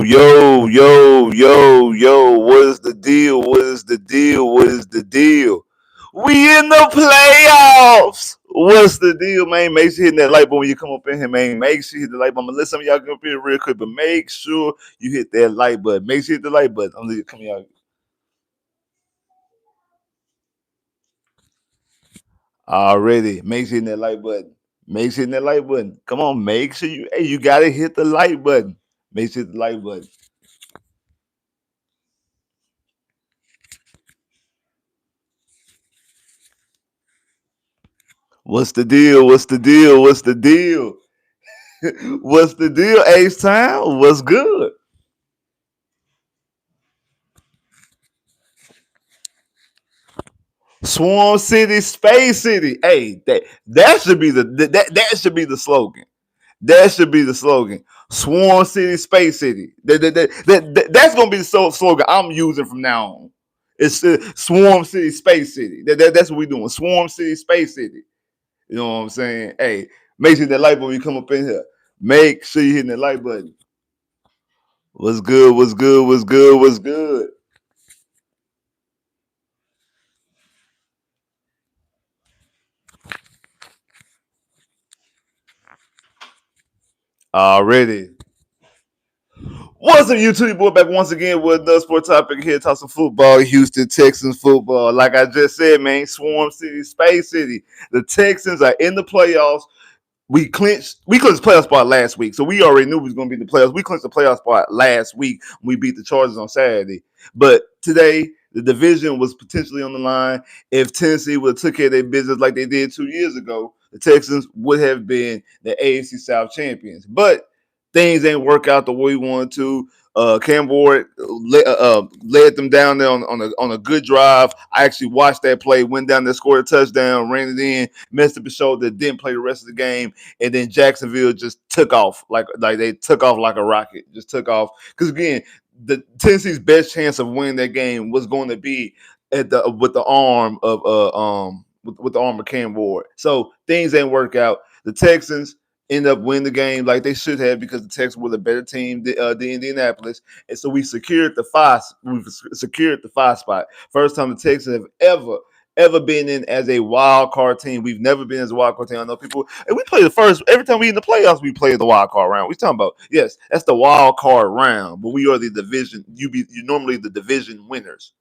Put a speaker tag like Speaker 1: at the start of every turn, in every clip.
Speaker 1: yo. What is the deal? What is the deal? What is the deal? We in the playoffs. What's the deal, man? Make sure you hit that like button when you come up in here, man. Make sure you hit the like button. I'm gonna let some of y'all come up here real quick, but make sure you hit that like button. Make sure you hit the like button. I'm gonna come y'all already. Make sure you hit that like button. Make sure you hit that like button. Come on, make sure you gotta hit the like button. Make sure you hit the like button. What's the deal? What's the deal? What's the deal? What's the deal, Ace Town? What's good? Swarm City, Space City. Hey, that should be that should be the slogan. That should be the slogan. Swarm City, Space City. That's gonna be the slogan I'm using from now on. It's Swarm City, Space City. That's what we're doing. Swarm City, Space City. You know what I'm saying? Hey, make sure that like button when you come up in here. Make sure you hit that like button. What's good? What's good? What's good? What's good? Already. What's up, YouTube? Boy, back once again with another sports topic here. Talk some football, Houston Texans football. Like I just said, man, Swarm City, Space City. The Texans are in the playoffs. We clinched playoff spot last week, so we already knew we was going to be in the playoffs. We clinched the playoff spot last week when we beat the Chargers on Saturday. But today, the division was potentially on the line. If Tennessee would have took care of their business like they did 2 years ago, the Texans would have been the AFC South champions. But things ain't work out the way we wanted to. Cam Ward led them down there on a good drive. I actually watched that play, went down there, scored a touchdown, ran it in, messed up his shoulder, didn't play the rest of the game, and then Jacksonville just took off like they took off like a rocket, just took off. Because again, the Tennessee's best chance of winning that game was going to be at the with the arm of with the arm of Cam Ward. So things ain't work out. The Texans end up winning the game like they should have because the Texans were the better team than Indianapolis, and so we secured the five. We've secured the five spot. First time the Texans have ever been in as a wild card team. We've never been as a wild card team. I know people, and we play the first every time we in the playoffs. We play the wild card round. We talking about yes, that's the wild card round, but we are the division. You normally the division winners.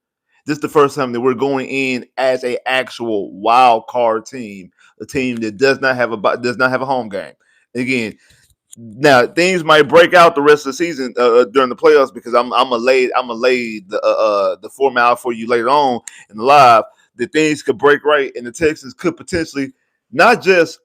Speaker 1: This is the first time that we're going in as a actual wild card team, a team that does not have a home game. Again, now things might break out the rest of the season during the playoffs because I'm gonna lay the format out for you later on in the live. That things could break right, and the Texans could potentially not just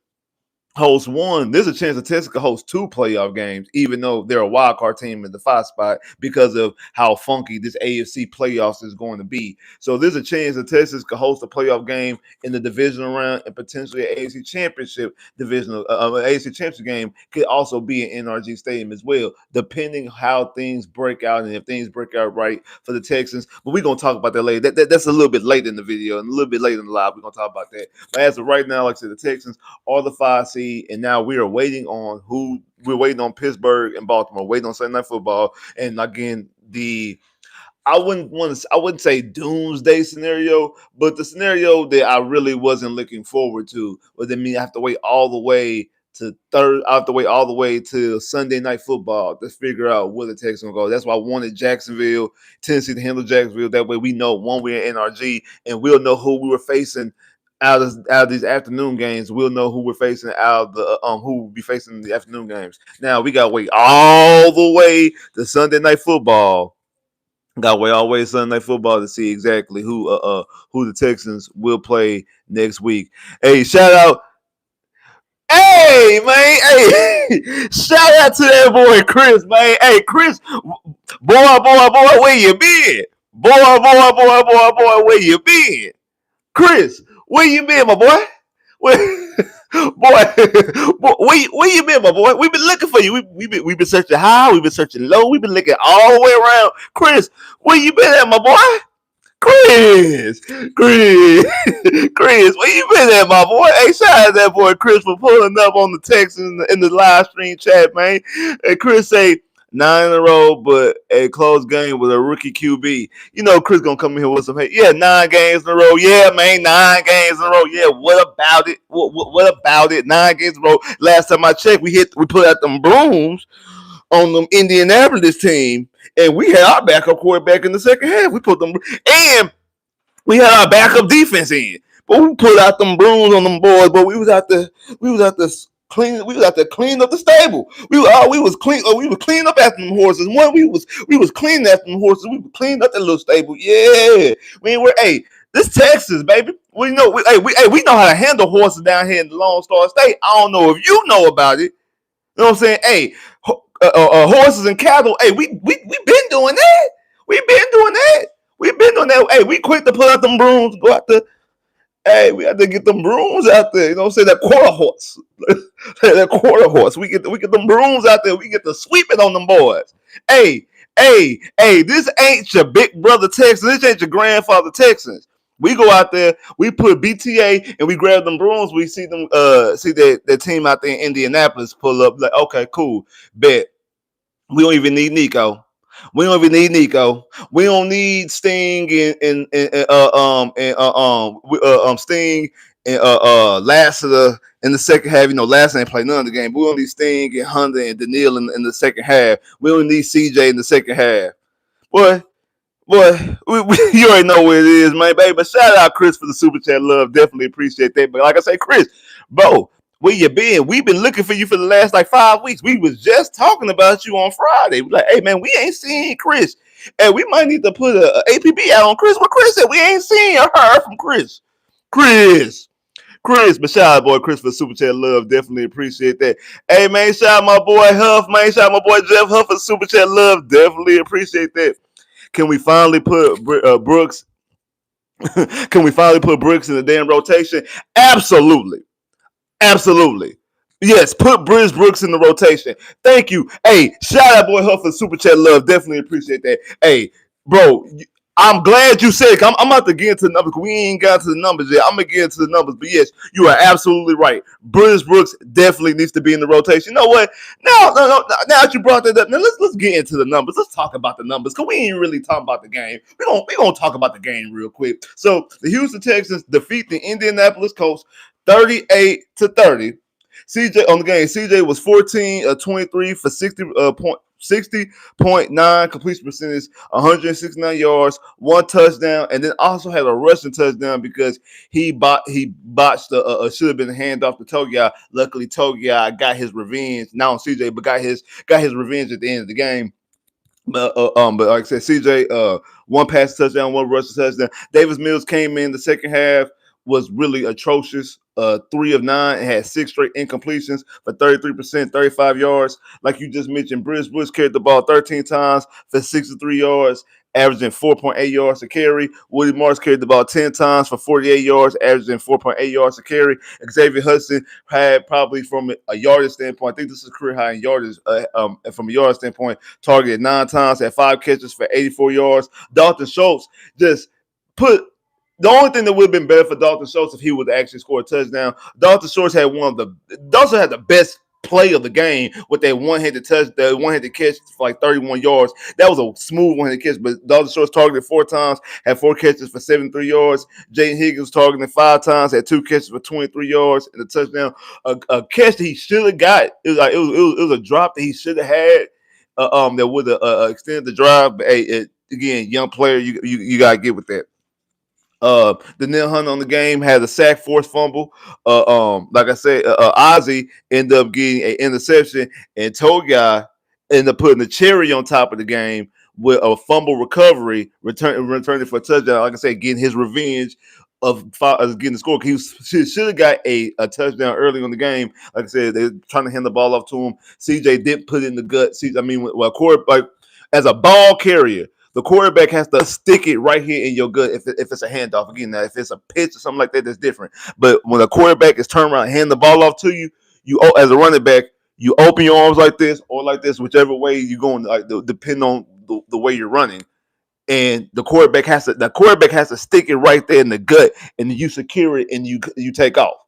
Speaker 1: host one. There's a chance the Texans could host two playoff games, even though they're a wild card team in the five spot because of how funky this AFC playoffs is going to be. So there's a chance the Texans could host a playoff game in the divisional round and potentially an AFC championship AFC championship game could also be in NRG Stadium as well, depending how things break out and if things break out right for the Texans. But we're gonna talk about that later. That's a little bit late in the video and a little bit later in the live. We're gonna talk about that. But as of right now, like I said, the Texans are the 5 seed. And now we are waiting on we're waiting on Pittsburgh and Baltimore, waiting on Sunday Night Football. And again, I wouldn't say doomsday scenario, but the scenario that I really wasn't looking forward to was that I have to wait all the way to I have to wait all the way to Sunday Night Football to figure out where the Texans will go. That's why I wanted Tennessee to handle Jacksonville. That way we know one, we're in NRG and we'll know who we were facing out of these afternoon games. We'll know who we're facing out of the who will be facing the afternoon games. Now we gotta wait all the way to Sunday Night Football. Got to wait all the way to Sunday Night Football to see exactly who the Texans will play next week. Hey, shout out. Hey man, hey, shout out to that boy Chris, man. Hey Chris, boy, where you been? Boy, where you been? Chris, where you been, my boy? Where, where you been, my boy? We've been looking for you. We've been searching high, we've been searching low, we've been looking all the way around. Chris, where you been at, my boy? Chris, where you been at, my boy? Hey, shout out to that boy Chris for pulling up on the text in the live stream chat, man. And Chris say, 9 in a row, but a close game with a rookie QB. You know, Chris gonna come in here with some, hey, yeah, 9 games in a row. Yeah, man, 9 games in a row. Yeah, what about it? What about it? 9 games in a row. Last time I checked, we put out them brooms on them Indianapolis team, and we had our backup quarterback in the second half. We put them, and we had our backup defense in, but we put out them brooms on them boys. But we was out there clean. We was out there cleaning up the stable. We was clean. We was cleaning up after them horses. We was cleaning after them horses. We was cleaning up that little stable. Yeah, this Texas, baby. We know we know how to handle horses down here in the Lone Star State. I don't know if you know about it. You know what I'm saying? Hey, horses and cattle. Hey, we been doing that. We been doing that. We been doing that. Hey, we quick to pull out them brooms, go out there. Hey, we had to get them brooms out there. You know what I'm saying? That quarter horse. That quarter horse. We get them brooms out there. We get to sweep it on them boys. Hey, this ain't your big brother Texans. This ain't your grandfather Texans. We go out there, we put BTA, and we grab them brooms. We see them, see that team out there in Indianapolis pull up. Like, okay, cool, bet. We don't even need Nico. We don't even need Nico. We don't need Sting and Sting and Lassiter in the second half. You know, Lassiter ain't played none of the game. We don't need Sting and Hunter and Daniil in the second half. We don't need CJ in the second half. Boy, you already know what it is, man, baby. But shout out Chris for the super chat love. Definitely appreciate that. But like I say, Chris, bro, where you been? We've been looking for you for the last like 5 weeks. We was just talking about you on Friday. We're like, hey man, we ain't seen Chris. And we might need to put a APB out on Chris. What Chris said? We ain't seen or heard from Chris. Chris, but shout out boy Chris for super chat love. Definitely appreciate that. Hey man, shout out my boy Huff, man. Shout out my boy Jeff Huff for super chat love. Definitely appreciate that. Can we finally put Brooks? Can we finally put Brooks in the damn rotation? Absolutely. Yes, put Briz Brooks in the rotation. Thank you. Hey, shout out boy Huff for super chat love. Definitely appreciate that. Hey, bro, I'm glad you said it. I'm about to get into the numbers. We ain't got to the numbers yet. I'm gonna get into the numbers, but yes, you are absolutely right. Briz Brooks definitely needs to be in the rotation. You know what? Now that you brought that up, now let's get into the numbers. Let's talk about the numbers because we ain't really talking about the game. We gonna talk about the game real quick. So the Houston Texans defeat the Indianapolis Colts 38-30. CJ on the game. CJ was 14-23 for 60.9 completion percentage, 169 yards, 1 touchdown, and then also had a rushing touchdown because he botched should have been a handoff to Togia. Luckily, Togia got his revenge. Not on CJ, but got his revenge at the end of the game. But like I said, CJ 1 pass touchdown, 1 rushing touchdown. Davis Mills came in the second half, was really atrocious. 3 of 9 and had 6 straight incompletions for 33%, 35 yards. Like you just mentioned, Briz Brooks carried the ball 13 times for 63 yards, averaging 4.8 yards a carry. Woody Morris carried the ball 10 times for 48 yards, averaging 4.8 yards a carry. Xavier Hudson had probably from a yardage standpoint, I think this is career high in yardage. From a yardage standpoint, targeted 9 times, had 5 catches for 84 yards. Dalton Schultz just put. The only thing that would have been better for Dalton Schultz if he would actually score a touchdown. Dalton Schultz had the best play of the game with that one-handed catch for like 31 yards. That was a smooth one-handed catch, but Dalton Schultz targeted 4 times, had 4 catches for 73 yards. Jaden Higgins targeted 5 times, had 2 catches for 23 yards and a touchdown. A catch that he should have got. It was a drop that he should have had. That would have extended the drive. But hey, again, young player, you gotta get with that. Daniil Hunt on the game had a sack, forced fumble. Like I said, Ozzie ended up getting an interception, and Togai ended up putting the cherry on top of the game with a fumble recovery, returning for a touchdown. Like I said, getting his revenge of getting the score. He should have got a touchdown early on the game. Like I said, they're trying to hand the ball off to him. CJ didn't put in the gut. As a ball carrier, the quarterback has to stick it right here in your gut if it's a handoff. Again, now if it's a pitch or something like that, that's different. But when a quarterback is turned around and hand the ball off to you, as a running back, you open your arms like this or like this, whichever way you're going, like depending on the way you're running. And the quarterback has to stick it right there in the gut, and you secure it and you take off.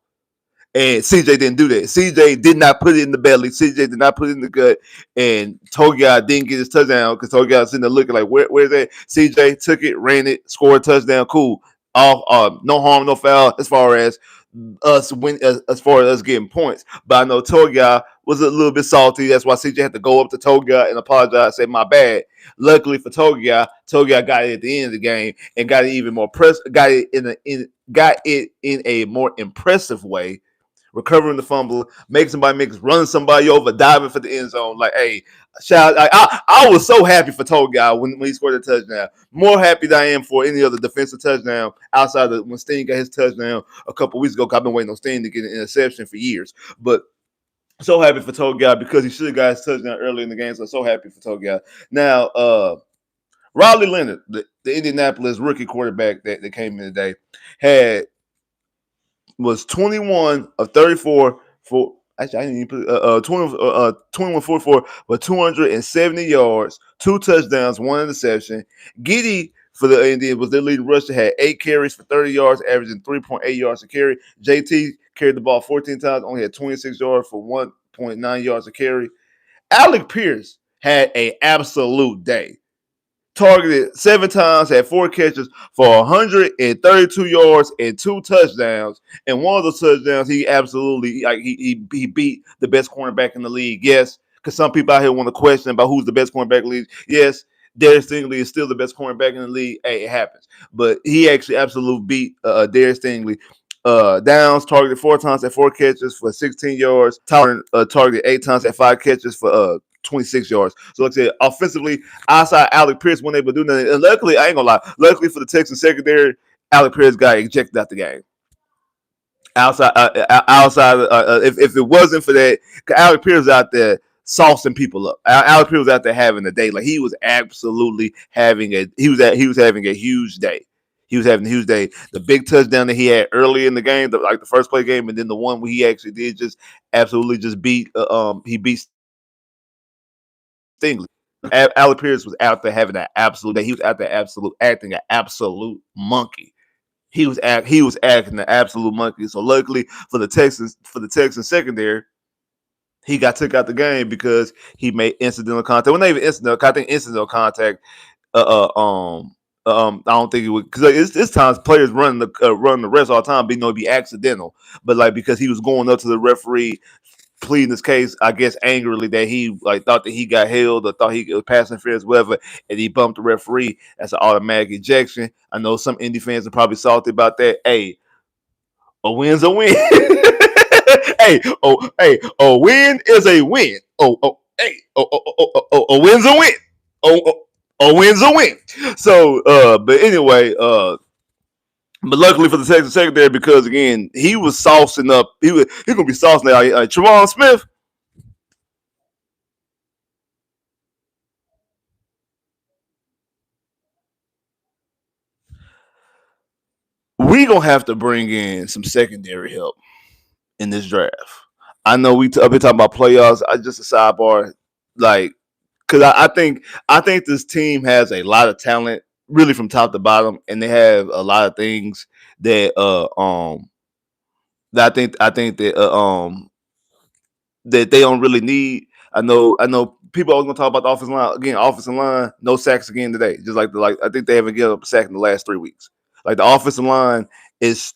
Speaker 1: And CJ didn't do that. CJ did not put it in the belly. CJ did not put it in the gut. And Togia didn't get his touchdown because Togia was sitting there looking like, where's that? CJ took it, ran it, scored a touchdown. Cool. All no harm, no foul as far as as far as us getting points. But I know Togia was a little bit salty. That's why CJ had to go up to Togia and apologize, say my bad. Luckily for Togia got it at the end of the game and got it even more got it in a more impressive way, recovering the fumble, running somebody over, diving for the end zone. Like, hey, shout! I was so happy for Togai when he scored a touchdown. More happy than I am for any other defensive touchdown outside of when Steen got his touchdown a couple weeks ago. I've been waiting on Steen to get an interception for years, but so happy for Togai because he should have got his touchdown early in the game. So happy for Togai. Now, Riley Leonard, the Indianapolis rookie quarterback that came in today, was 21 of 34 for actually I didn't even put 21 44 for 270 yards, 2 touchdowns, 1 interception. Giddy for the Indians was their leading rusher, had 8 carries for 30 yards, averaging 3.8 yards a carry. JT carried the ball 14 times, only had 26 yards for 1.9 yards a carry. Alec Pierce had an absolute day. Targeted 7 times, had 4 catches for 132 yards and 2 touchdowns. And one of those touchdowns, he absolutely he beat the best cornerback in the league. Yes, because some people out here want to question about who's the best cornerback in the league. Yes, Darius Stingley is still the best cornerback in the league. Hey, it happens. But he actually absolutely beat Darius Stingley. Downs targeted 4 times at 4 catches for 16 yards. Tyler targeted 8 times at 5 catches for 26 yards. So like I said, offensively, outside Alec Pierce wasn't able to do nothing. And luckily, I ain't gonna lie, luckily for the Texans secondary, Alec Pierce got ejected out the game. If it wasn't for that, Alec Pierce out there saucing people up. Alec Pierce was out there having a day. Like he was absolutely having having a huge day. He was having a huge day. The big touchdown that he had early in the game, the first play game, and then the one where he actually did just absolutely just beat he beat Stingley. Alec Pierce was out there having that absolute day. He was out there acting an absolute monkey. He was acting an absolute monkey. So luckily for the Texans secondary, he got took out the game because he made incidental contact. Well, not even incidental. I think incidental contact. I don't think it would because it's times players run the rest all the time, but be accidental. But like because he was going up to the referee, pleading his case, I guess angrily that he thought that he got held or thought he was pass interference, whatever, and he bumped the referee. That's an automatic ejection. I know some Indy fans are probably salty about that. Hey, a win's a win. A win is a win. A win's a win. A win's a win. So, but anyway, but luckily for the Texas secondary, because again, he was saucing up. He's gonna be saucing out. Trevon Smith. We gonna have to bring in some secondary help in this draft. I know I've been talking about playoffs. I just a sidebar, like, because I think this team has a lot of talent, really from top to bottom, and they have a lot of things that I think that they don't really need. I know people are gonna talk about the offensive line again. Offensive line, no sacks again today. Just like I think they haven't given up a sack in the last 3 weeks. Like the offensive line is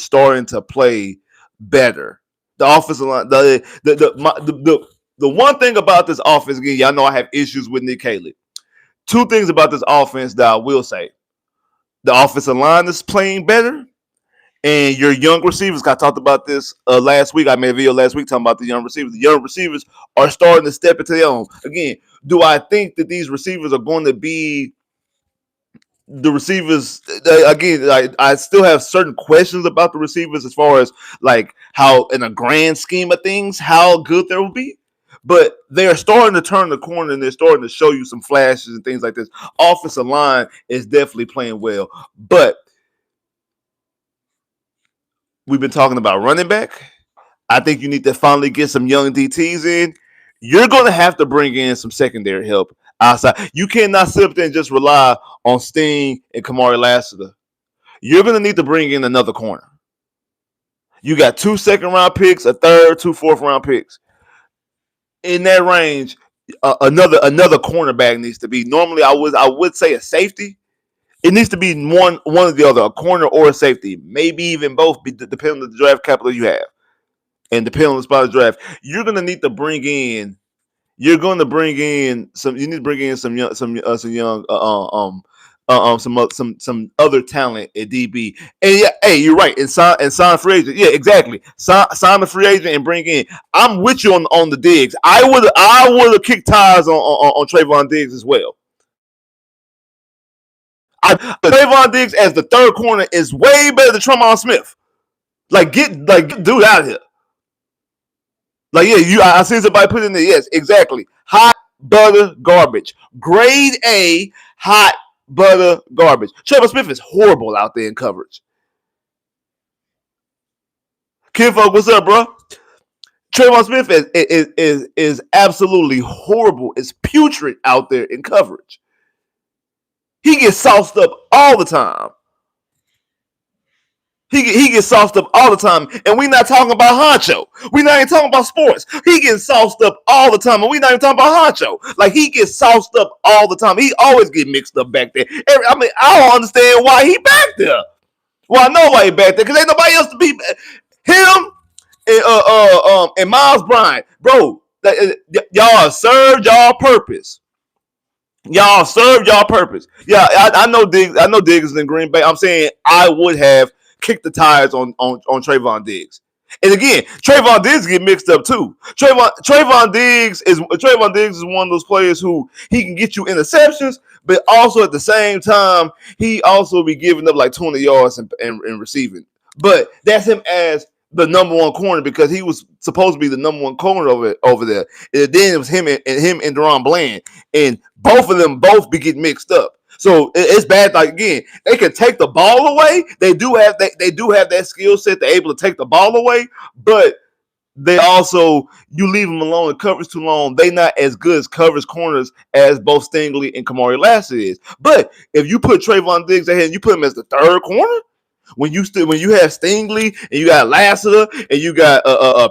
Speaker 1: starting to play better. The offensive line, the one thing about this offense again, y'all know I have issues with Nick Caley. 2 things about this offense that I will say: the offensive line is playing better, and your young receivers, I talked about this last week. I made a video last week talking about the young receivers. The young receivers are starting to step into their own. Again, do I think that these receivers are going to be the receivers? Again, I still have certain questions about the receivers as far as like how, in a grand scheme of things, how good they will be. But they're starting to turn the corner and they're starting to show you some flashes and things like this. Offensive line is definitely playing well. But we've been talking about running back. I think you need to finally get some young DTs in. You're going to have to bring in some secondary help outside. You cannot sit up there and just rely on Sting and Kamari Lassiter. You're going to need to bring in another corner. You got 2 second-round picks, a third, 2 fourth-round picks. In that range, another cornerback needs to be. Normally, I would say a safety. It needs to be one of the other, a corner or a safety, maybe even both, depending on the draft capital you have, and depending on the spot of the draft. You're gonna need to bring in. You're going to bring in some. You need to bring in some young some other talent at DB. And yeah, hey, you're right. And sign free agent. Yeah, exactly. Sign the free agent and bring in. I'm with you on the Diggs. I would have kicked ties on Trayvon Diggs as well. Trayvon Diggs as the third corner is way better than Tremont Smith. Get dude out of here. Like, yeah, I see somebody put in there. Yes, exactly. Hot butter garbage. Grade A hot butter garbage. Trevor Smith is horrible out there in coverage. Kinfolk, what's up, bro? Trayvon Smith is absolutely horrible. It's putrid out there in coverage. He gets sauced up all the time. He gets sauced up all the time, and we not talking about Honcho. We not even talking about sports. He gets sauced up all the time, and we not even talking about Honcho. Like, he gets sauced up all the time. He always get mixed up back there. I don't understand why he back there. Well, I know why he back there, because ain't nobody else to be him and Miles Bryant, bro. Y'all served y'all purpose. Y'all served y'all purpose. Yeah, I know Diggs. I know Diggs is in Green Bay. I'm saying I would have kicked the tires on Trayvon Diggs. And again, Trayvon Diggs get mixed up too. Trayvon Diggs is one of those players who he can get you interceptions, but also at the same time he also be giving up like 20 yards and receiving. But that's him as the number one corner because he was supposed to be the number one corner over there. And then it was him and Deron Bland, and both of them be getting mixed up. So it's bad. Like, again, they can take the ball away. They do have that skill set. They're able to take the ball away, but they also, you leave them alone in coverage too long. They not as good as coverage corners as both Stingley and Kamari Lassiter is. But if you put Trayvon Diggs ahead and you put him as the third corner, when you have Stingley and you got Lassiter and you got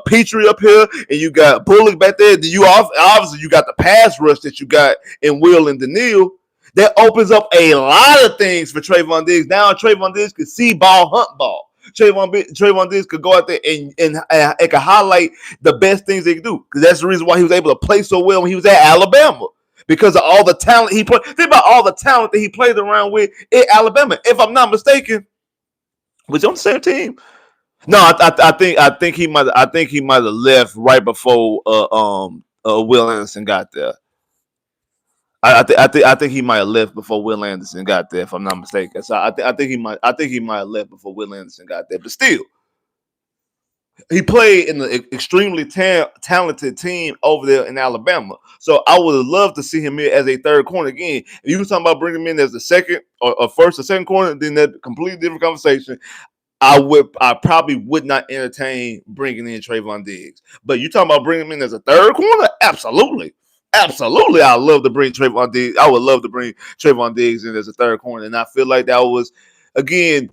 Speaker 1: Petrie up here and you got Bullock back there, then you obviously you got the pass rush that you got in Will and Daniil. That opens up a lot of things for Trayvon Diggs. Now Trayvon Diggs could see ball, hunt ball. Trayvon Diggs could go out there and it could highlight the best things they could do. Because that's the reason why he was able to play so well when he was at Alabama. Because of all the talent he played. Think about all the talent that he played around with at Alabama. If I'm not mistaken, was he on the same team? No, I think he might have left right before Will Anderson got there. I think he might have left before Will Anderson got there, if I'm not mistaken. So I think he might have left before Will Anderson got there. But still, he played in an extremely talented team over there in Alabama. So I would have loved to see him here as a third corner again. If you were talking about bringing him in as the second or first or second corner, then that's a completely different conversation. I probably would not entertain bringing in Trayvon Diggs. But you talking about bringing him in as a third corner? Absolutely. Absolutely, I love to bring Trayvon Diggs. I would love to bring Trayvon Diggs in as a third corner, and I feel like that was, again,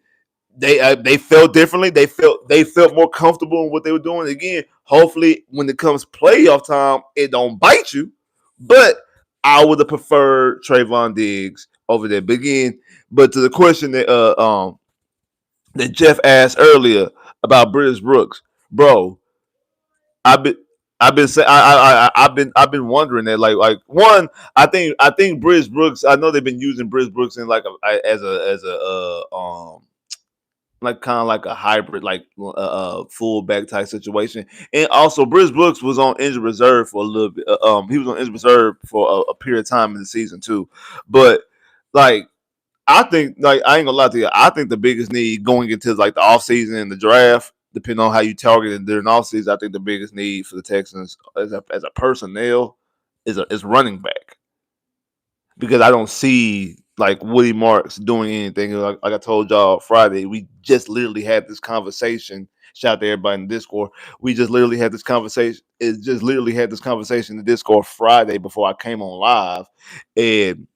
Speaker 1: they felt differently. They felt more comfortable in what they were doing. Again, hopefully, when it comes playoff time, it don't bite you. But I would have preferred Trayvon Diggs over there. But to the question that Jeff asked earlier about British Brooks, bro, I've been I've been saying I've been wondering that like one I think Bridge Brooks, I know they've been using Bridge Brooks in like as a like kind of like a hybrid like fullback type situation, and also Bridge Brooks was on injured reserve for a little bit. He was on injured reserve for a period of time in the season too, but like I think, like, I ain't gonna lie to you. I think the biggest need going into like the offseason and the draft, depending on how you target it during the offseason, I think the biggest need for the Texans as a personnel is running back, because I don't see like Woody Marks doing anything. Like I told y'all Friday, we just literally had this conversation. Shout out to everybody in the Discord. We just literally had this conversation. It just literally had this conversation in the Discord Friday before I came on live, and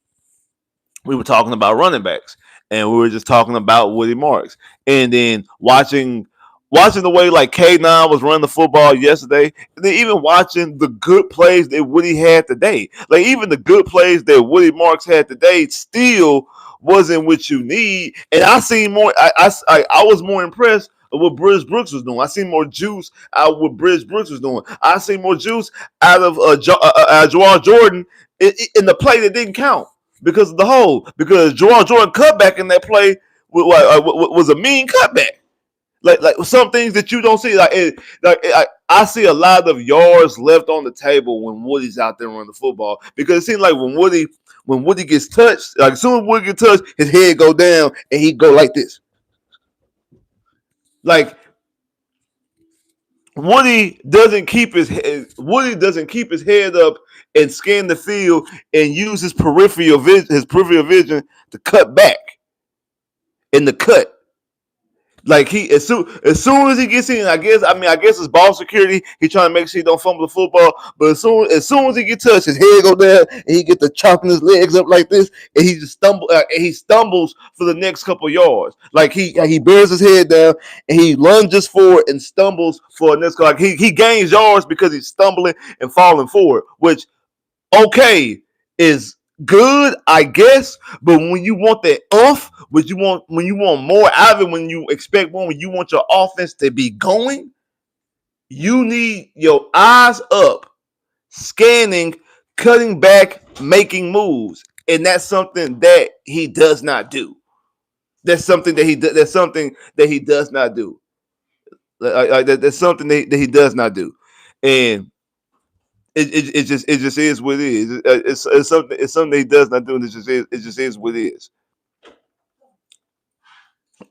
Speaker 1: we were talking about running backs, and we were just talking about Woody Marks, and then watching watching the way like K9 was running the football yesterday, and then even watching the good plays that Woody had today. Like even the good plays that Woody Marks had today still wasn't what you need. And I seen more. I was more impressed with what Bridge Brooks was doing. I seen more juice out of what Bridge Brooks was doing. I seen more juice out of Jawar Jordan in the play that didn't count because of the hole. Because Jawar Jordan cutback in that play was a mean cutback. Like some things that you don't see. I see a lot of yards left on the table when Woody's out there running the football because it seems like when Woody gets touched, like as soon as Woody gets touched, his head go down and he go like this. Like Woody doesn't keep his head up and scan the field and use his peripheral vision to cut back in the cut. Like he as soon as he gets in, I guess it's ball security. He trying to make sure he don't fumble the football. But as soon as he get touched, his head go down and he get to chopping his legs up like this, and he stumbles for the next couple yards. Like he bears his head down and he lunges forward and stumbles for the next. Like he gains yards because he's stumbling and falling forward, which okay is good, I guess. But when you want that when you want more out of it, when you expect more, when you want your offense to be going, you need your eyes up, scanning, cutting back, making moves, and that's something that he does not do. That's something that he. That's something that he does not do. That's something that he does not do, and it just is what it is. It's something he does not do, and it just is what it is.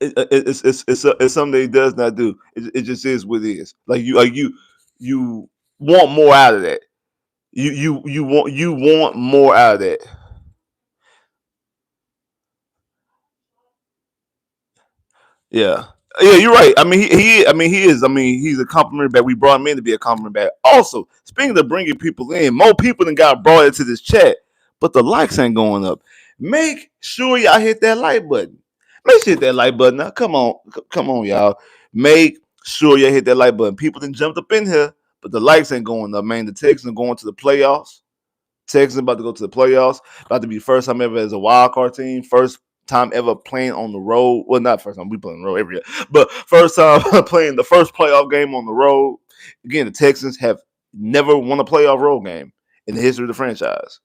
Speaker 1: It's something he does not do. It just is what it is. You want more out of that. You want more out of that. Yeah. Yeah, you're right. He's a compliment back. We brought him in to be a compliment back. Also, speaking of bringing people in, more people than got brought into this chat, but the likes ain't going up. Make sure y'all hit that like button. Make sure you hit that like button. Now, come on, y'all. Make sure you hit that like button. People done jumped up in here, but the likes ain't going up, man. The Texans are going to the playoffs. Texans about to go to the playoffs. About to be the first time ever as a wild card team. First time ever playing on the road. Well, not first time. We play on the road every year. But first time playing the first playoff game on the road. Again, the Texans have never won a playoff road game in the history of the franchise.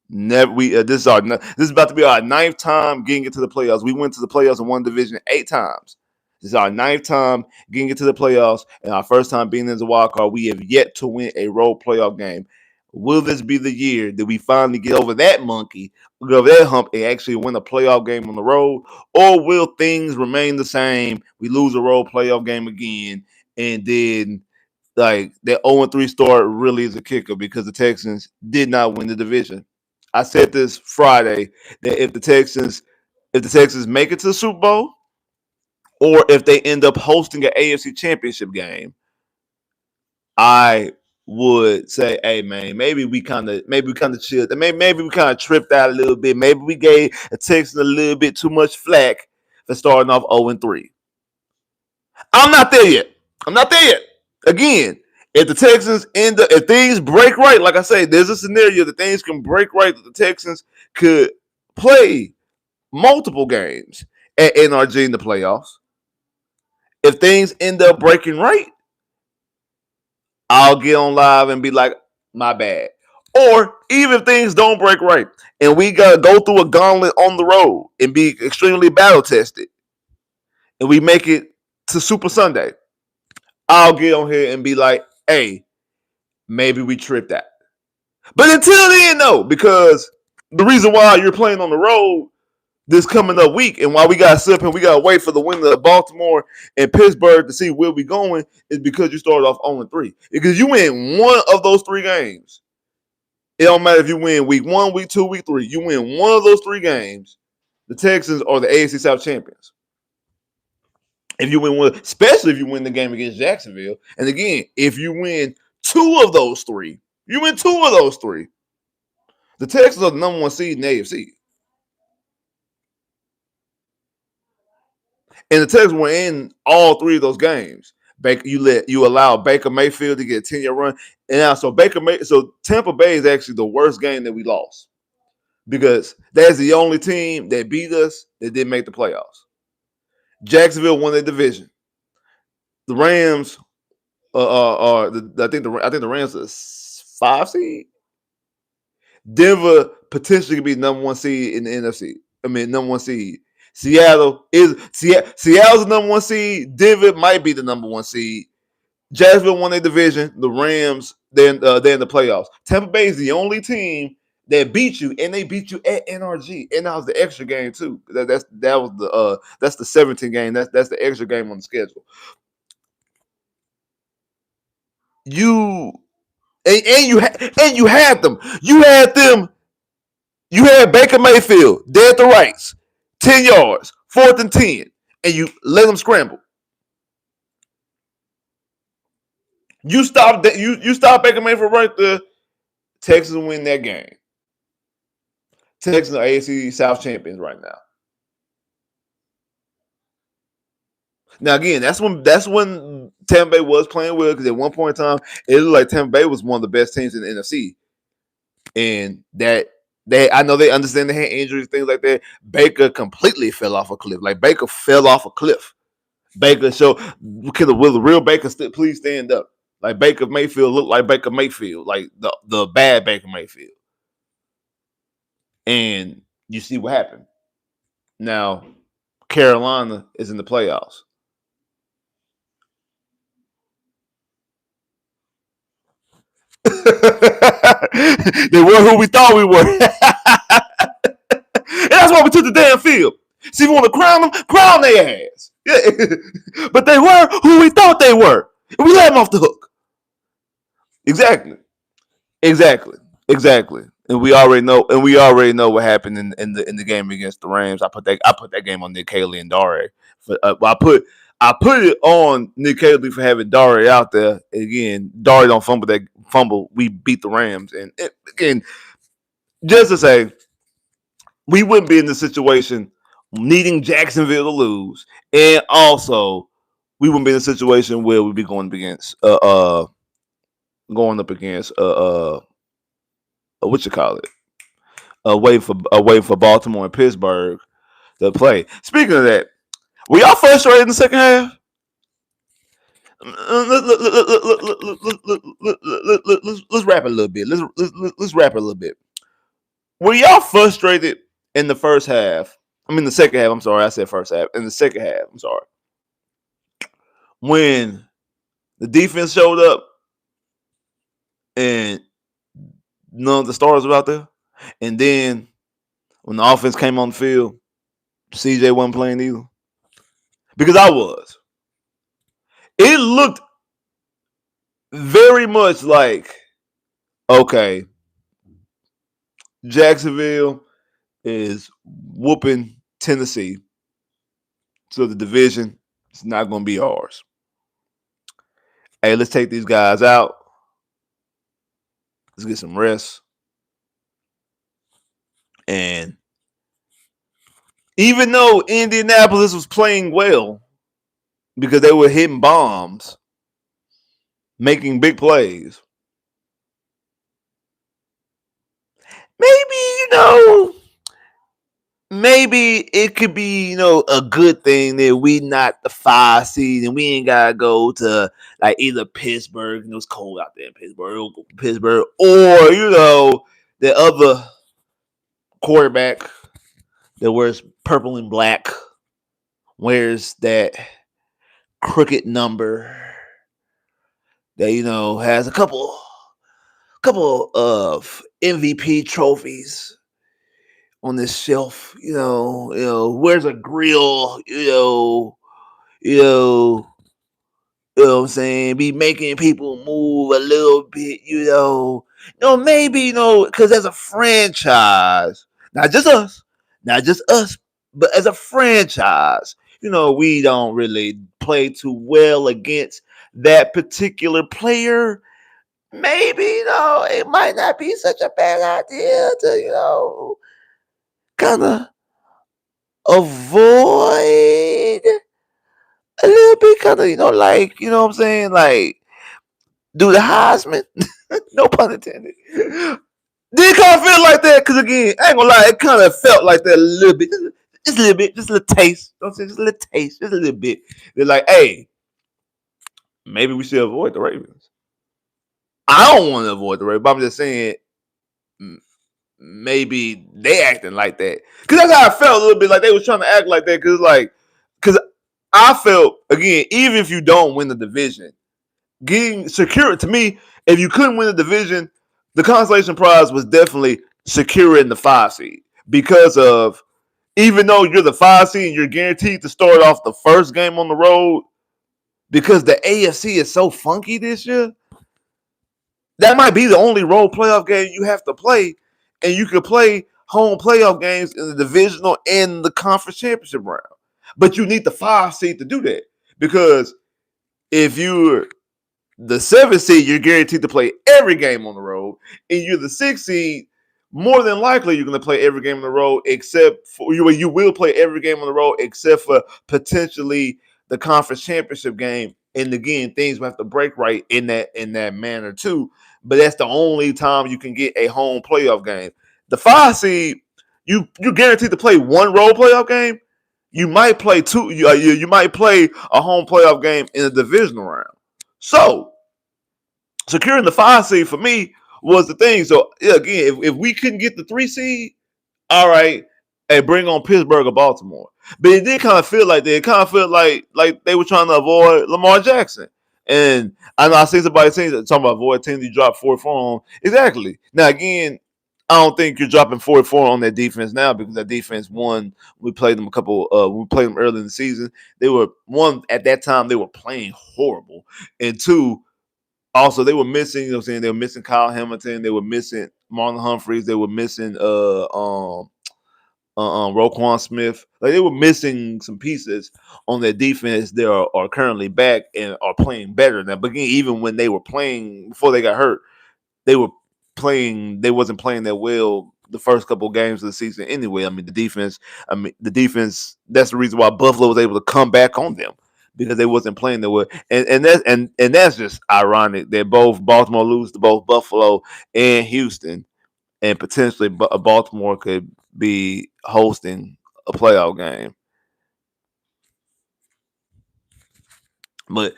Speaker 1: Never. This is about to be our ninth time getting into the playoffs. We went to the playoffs in one division 8 times. This is our ninth time getting into the playoffs, and our first time being as a wild card. We have yet to win a road playoff game. Will this be the year that we finally get over that monkey, get over that hump, and actually win a playoff game on the road? Or will things remain the same? We lose a road playoff game again, and then like that 0-3 start really is a kicker because the Texans did not win the division. I said this Friday that if the Texans make it to the Super Bowl, or if they end up hosting an AFC Championship game, I would say, hey man, maybe we kind of chilled. Maybe we kind of tripped out a little bit. Maybe we gave the Texans a little bit too much flack for starting off 0-3. I'm not there yet. I'm not there yet. Again, if the Texans if things break right, like I say, there's a scenario that things can break right that the Texans could play multiple games at NRG in the playoffs. If things end up breaking right, I'll get on live and be like, my bad. Or even if things don't break right and we gotta go through a gauntlet on the road and be extremely battle tested and we make it to Super Sunday, I'll get on here and be like, hey, maybe we tripped that. But until then, no, because the reason why you're playing on the road this coming up week and why we got to sit up and we got to wait for the win of Baltimore and Pittsburgh to see where we going is because you started off 0-3. Because you win one of those 3 games. It don't matter if you win week 1, week 2, week 3. You win one of those 3 games, the Texans are the AFC South champions. If you win one, especially if you win the game against Jacksonville. And again, if you win 2 of those 3, the Texans are the number 1 seed in the AFC. And the Texans were in all three of those games. You allow Baker Mayfield to get a 10-year run, and now so Tampa Bay is actually the worst game that we lost because that's the only team that beat us that didn't make the playoffs. Jacksonville won their division. The Rams I think the Rams are 5 seed. Denver potentially could be the number 1 seed in the NFC. I mean, number 1 seed. Seattle's the number 1 seed. Denver might be the number 1 seed. Jacksonville won their division. The Rams, they're in the playoffs. Tampa Bay is the only team that beat you, and they beat you at NRG, and that was the extra game too. That's the 17 game. That's the extra game on the schedule. You had them. You had them. You had Baker Mayfield dead to rights, 10 yards, 4th and 10, and you let them scramble. You stop Baker Mayfield right there. Texans win that game. Texans are AFC South champions right now. Now again, that's when Tampa Bay was playing well because at one point in time it looked like Tampa Bay was one of the best teams in the NFC, and I know they understand they had injuries, things like that. Baker completely fell off a cliff. Like Baker fell off a cliff. Baker will the real Baker please stand up? Like Baker Mayfield looked like Baker Mayfield, like the bad Baker Mayfield. And you see what happened. Now, Carolina is in the playoffs. They were who we thought we were. And that's why we took the damn field. See, if you want to crown them, crown their ass. Yeah. But they were who we thought they were. And we let them off the hook. Exactly. And we already know what happened in the game against the Rams. I put that game on Nick Caley and Dare. I put it on Nick Caley for having Dare out there. Again, Dare don't fumble. We beat the Rams, and again, just to say, we wouldn't be in the situation needing Jacksonville to lose, and also we wouldn't be in a situation where we'd be going up against what you call it, away for Baltimore and Pittsburgh to play. Speaking of that, were y'all frustrated in the second half? Let's wrap it a little bit. Let's wrap it a little bit. Were y'all frustrated in the first half? I mean, the second half. I'm sorry, I said first half. In the second half, I'm sorry. When the defense showed up and none of the stars were out there, and then when the offense came on the field, CJ wasn't playing either. Because I was. It looked very much like, okay, Jacksonville is whooping Tennessee, so the division is not going to be ours. Hey, let's take these guys out. Let's get some rest. And even though Indianapolis was playing well because they were hitting bombs, making big plays, maybe it could be, a good thing that we not the 5 seed and we ain't gotta go to like either Pittsburgh, it's cold out there in Pittsburgh, or the other quarterback that wears purple and black, wears that crooked number that has a couple of MVP trophies on this shelf, wears a grill, what I'm saying, be making people move a little bit, maybe, because as a franchise, not just us, but as a franchise, we don't really play too well against that particular player. Maybe, it might not be such a bad idea to, kind of avoid a little bit kind of, like, what I'm saying, like, do the Heisman, no pun intended. Did kind of feel like that? Because again, I ain't gonna lie, it kind of felt like that a little bit, just a little bit, just a little taste. Don't say just a little taste, just a little bit. They're like, hey, maybe we should avoid the Ravens. I don't want to avoid the Ravens, but I'm just saying maybe they acting like that. Because that's how I felt a little bit, like they was trying to act like that. Because I felt, again, even if you don't win the division, getting secure, to me, if you couldn't win the division, the consolation prize was definitely securing the 5 seed. Because of, even though you're the 5 seed and you're guaranteed to start off the first game on the road, because the AFC is so funky this year, that might be the only road playoff game you have to play, and you can play home playoff games in the divisional and the conference championship round. But you need the 5 seed to do that, because if you're the 7th seed, you're guaranteed to play every game on the road, and you're the 6th seed, more than likely you're going to play every game on the road, except for you will play every game on the road except for potentially the conference championship game. And again, things will have to break right in that manner too. But that's the only time you can get a home playoff game. The 5 seed, you're guaranteed to play one road playoff game. You might play two. You might play a home playoff game in the divisional round. So securing the 5 seed for me was the thing. So yeah, again, if we couldn't get the 3 seed, all right, hey, bring on Pittsburgh or Baltimore. But it did kind of feel like that. It kind of felt like they were trying to avoid Lamar Jackson. And I know I see somebody saying that talking about avoid teams you drop 4-4 on. Exactly. Now again, I don't think you're dropping 4-4 on that defense now, because that defense, one, we played them we played them early in the season. They were, one, at that time they were playing horrible. And two, also they were missing, you know what I'm saying, they were missing Kyle Hamilton, they were missing Marlon Humphreys, they were missing Roquan Smith. Like, they were missing some pieces on their defense that are currently back and are playing better now. But again, even when they were playing before they got hurt, they wasn't playing that well the first couple of games of the season anyway. The defense, that's the reason why Buffalo was able to come back on them, because they wasn't playing that well. And that's just ironic that both Baltimore lose to both Buffalo and Houston, and potentially Baltimore could be hosting a playoff game. But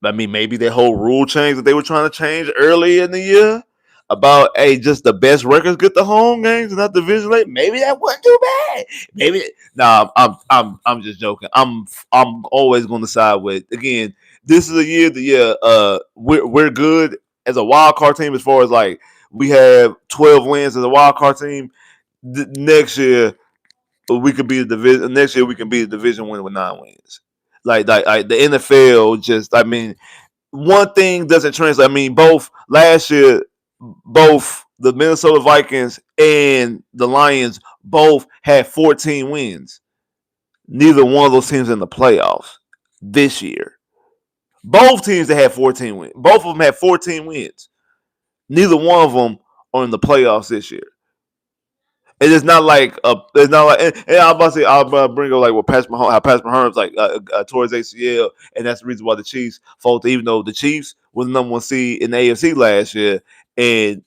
Speaker 1: I mean, maybe that whole rule change that they were trying to change early in the year about, hey, just the best records get the home games and not division late. Maybe that wasn't too bad. Maybe I'm just joking. I'm always going to side with, again, this is a year that we're good as a wild card team, as far as like we have 12 wins as a wild card team. Next year we could be the division. Next year we can be the division winner with 9 wins. Like the NFL, just, I mean, one thing doesn't translate. I mean, both last year, both the Minnesota Vikings and the Lions both had 14 wins. Neither one of those teams in the playoffs this year. Both teams that had 14 wins. Both of them had 14 wins. Neither one of them are in the playoffs this year. It is not like it's not like, and I'm about to say, I'll bring up like what Patrick Mahomes like towards ACL, and that's the reason why the Chiefs folded. Even though the Chiefs was the number 1 seed in the AFC last year, and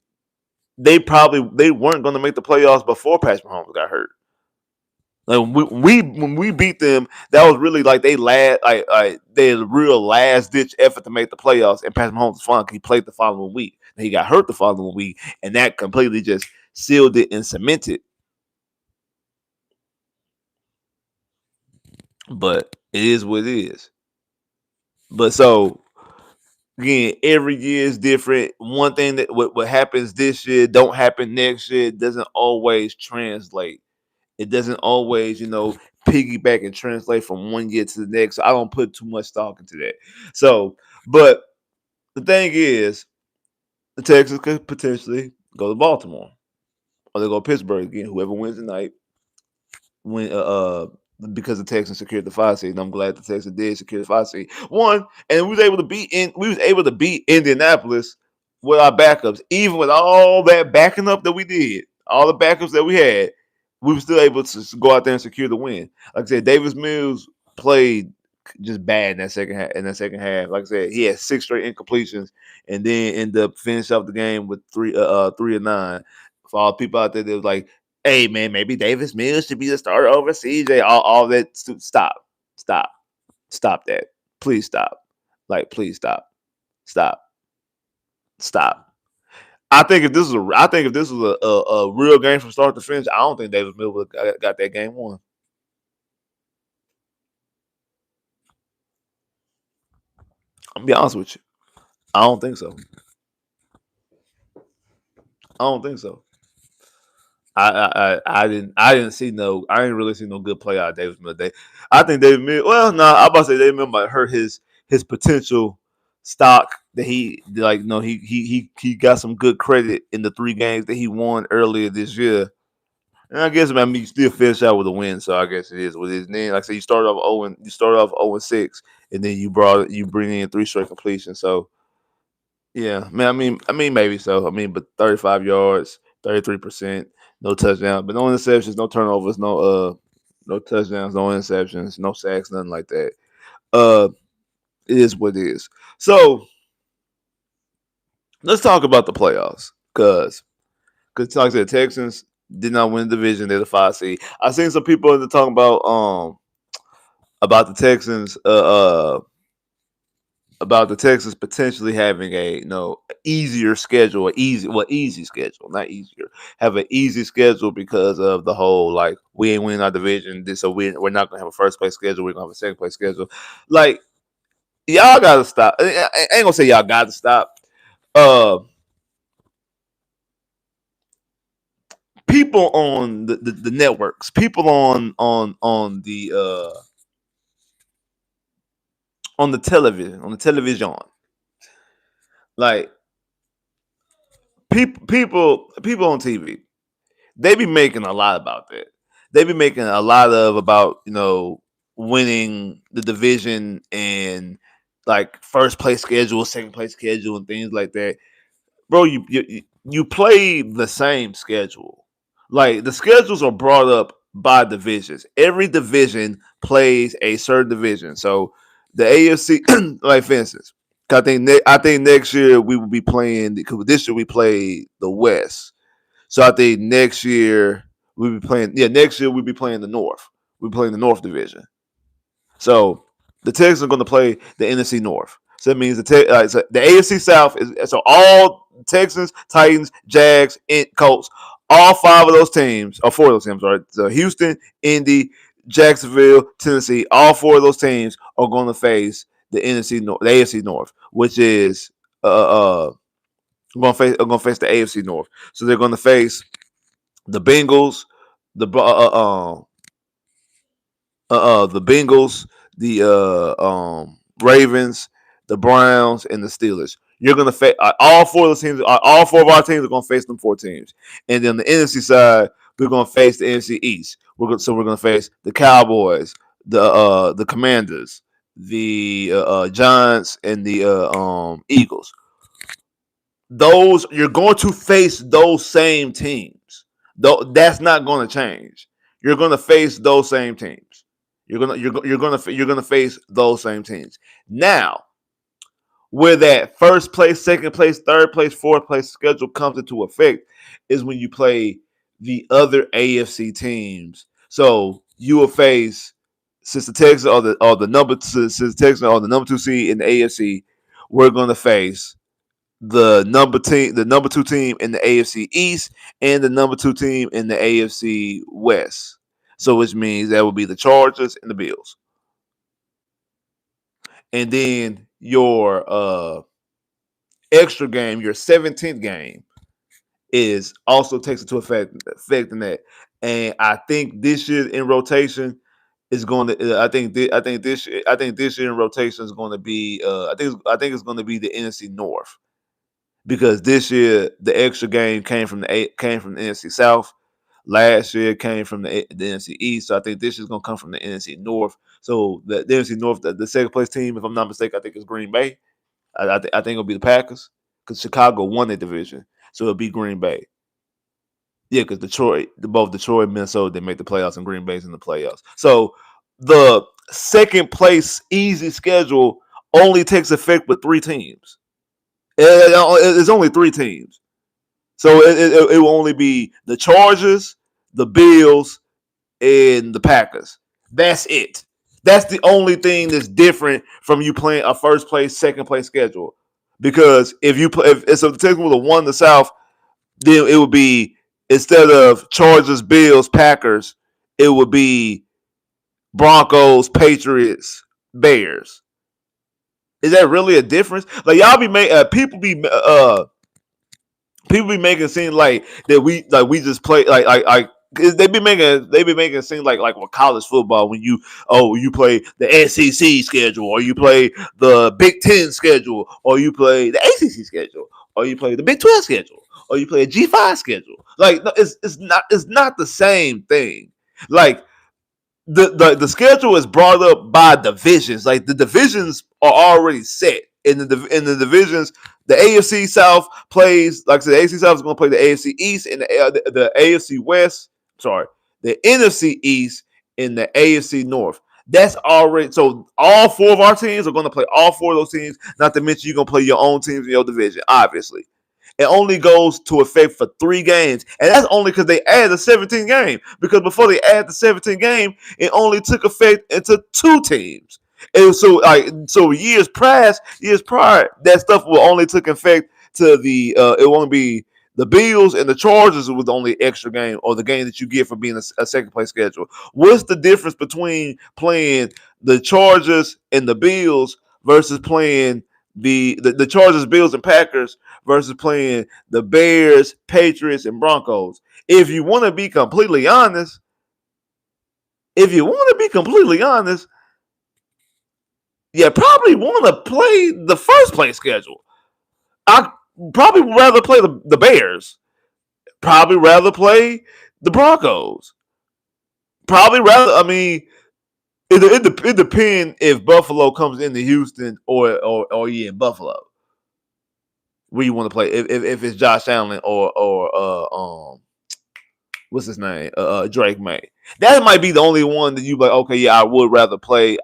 Speaker 1: they weren't going to make the playoffs before Patrick Mahomes got hurt. Like, when we beat them, that was really like they their real last ditch effort to make the playoffs. And Patrick Mahomes was fine. He played the following week, and he got hurt the following week, and that completely just sealed it and cemented. But it is what it is. But so again, every year is different. One thing that what happens this year don't happen next year. It doesn't always translate. It doesn't always, piggyback and translate from one year to the next. So I don't put too much stock into that. So, but the thing is, the Texans could potentially go to Baltimore, or they go to Pittsburgh again. Whoever wins tonight, win. Because the Texans secured the 5 seed. And I'm glad the Texans did secure the 5 seed. One, and we was able to beat Indianapolis with our backups, even with all that backing up that we did, all the backups that we had. We were still able to go out there and secure the win. Like I said, Davis Mills played just bad in that second half. In that second half, like I said, he had 6 straight incompletions, and then ended up finishing off the game with 3 of 9. For all the people out there that was like, "Hey man, maybe Davis Mills should be the starter over CJ." All that. Stop, stop that. Please stop. Like, please stop, stop. I think if this was a real game from start to finish, I don't think Davis Mills would have got that game won. I'm gonna be honest with you. I don't think so. I don't think so. I didn't see no I didn't really see no good play out of Davis Mills. I think Davis Mills. Well, no, I'm about to say Davis Mills might hurt his potential stock that he like. No, he got some good credit in the 3 games that he won earlier this year. And I guess I mean you still finish out with a win, so I guess it is what it is. And then like I said, you started off 0-6, and then you bring in 3 straight completions. So yeah, man. I mean, maybe so. I mean, but 35 yards, 33%, no touchdowns, but no interceptions, no turnovers, no touchdowns, no interceptions, no sacks, nothing like that. Uh, it is what it is. So let's talk about the playoffs, because like I said, Texans did not win the division. They're the 5 seed. I seen some people in the talking about the Texans. About the Texans potentially having a easier schedule, easy schedule, not easier, have an easy schedule because of the whole like we ain't winning our division, so we're not gonna have a first place schedule, we're gonna have a second place schedule. Like y'all gotta stop. I ain't gonna say y'all gotta stop. Uh, People on the networks, people on the television, like people on TV, they be making a lot about that. They be making a lot of about winning the division and like first place schedule, second place schedule, and things like that. Bro, you play the same schedule. Like the schedules are brought up by divisions. Every division plays a certain division. So the AFC, like for instance, I think next year we will be playing because this year we play the West. So I think next year we'll be playing. Yeah, next year we'll be playing the North. We're playing the North Division. So the Texans are going to play the NFC North. So that means so the AFC South is so all Texans, Titans, Jags, and Colts, all 5 of those teams, or 4 of those teams, right? So Houston, Indy, Jacksonville, Tennessee, all 4 of those teams are going to face the the AFC North, which is going to face the AFC North. So they're going to face the Bengals, the the Bengals, the Ravens, the Browns, and the Steelers. You're gonna face all 4 of those teams. All 4 of our teams are gonna face them 4 teams, and then on the NFC side, we're gonna face the NFC East. We're gonna face the Cowboys, the Commanders, the Giants, and the Eagles. Those you're going to face those same teams. Though that's not going to change. You're going to face those same teams. You're gonna face those same teams. Now, where that first place, second place, third place, fourth place schedule comes into effect is when you play the other AFC teams. So you will face since the Texans are the number since the Texans are the number 2 seed in the AFC, we're gonna face the number 2 team in the AFC East and the number 2 team in the AFC West. So which means that would be the Chargers and the Bills. And then your extra game, your 17th game, is also takes into effect in that. And I think this year in rotation is going to. I think this year in rotation is going to be. I think it's going to be the NFC North because this year the extra game came from the NFC South. Last year came from the NFC East, so I think this is going to come from the NFC North. So the NFC North, the second place team, if I'm not mistaken, I think is Green Bay. I think it'll be the Packers because Chicago won the division, so it'll be Green Bay. Yeah, because both Detroit and Minnesota, they make the playoffs, and Green Bay's in the playoffs. So the second place easy schedule only takes effect with 3 teams. It's only 3 teams. So it will only be the Chargers, the Bills, and the Packers. That's it. That's the only thing that's different from you playing a first place, second place schedule. Because if you play, if so, the Texans would have won the South, then it would be instead of Chargers, Bills, Packers, it would be Broncos, Patriots, Bears. Is that really a difference? Like y'all be making people be making it seem like that we just play like they be making it seem like with college football when you play the SEC schedule or you play the Big Ten schedule or you play the ACC schedule or you play the Big 12 schedule or you play a G5 schedule. Like no, it's not the same thing. Like the schedule is brought up by divisions. Like the divisions are already set. In the divisions, the AFC South plays like I said. The AFC South is going to play the AFC East and the AFC West. Sorry, the NFC East and the AFC North. That's already so. All four of our teams are going to play all four of those teams. Not to mention you're going to play your own teams in your division. Obviously, it only goes to effect for 3 games. And that's only because they added the 17th game. Because before they added the 17th game, it only took effect into 2 teams. And so years prior, that stuff will only took effect to it won't be the Bills and the Chargers was the only extra game or the game that you get for being a second place schedule. What's the difference between playing the Chargers and the Bills versus playing the Chargers, Bills, and Packers versus playing the Bears, Patriots, and Broncos? If you want to be completely honest, you probably want to play the first place schedule. I probably rather play the Bears. Probably rather play the Broncos. Probably rather. I mean, it depends if Buffalo comes into Houston or you in Buffalo. Where you want to play? If it's Josh Allen or what's his name? Drake May. That might be the only one that you like. Okay, yeah, I would rather play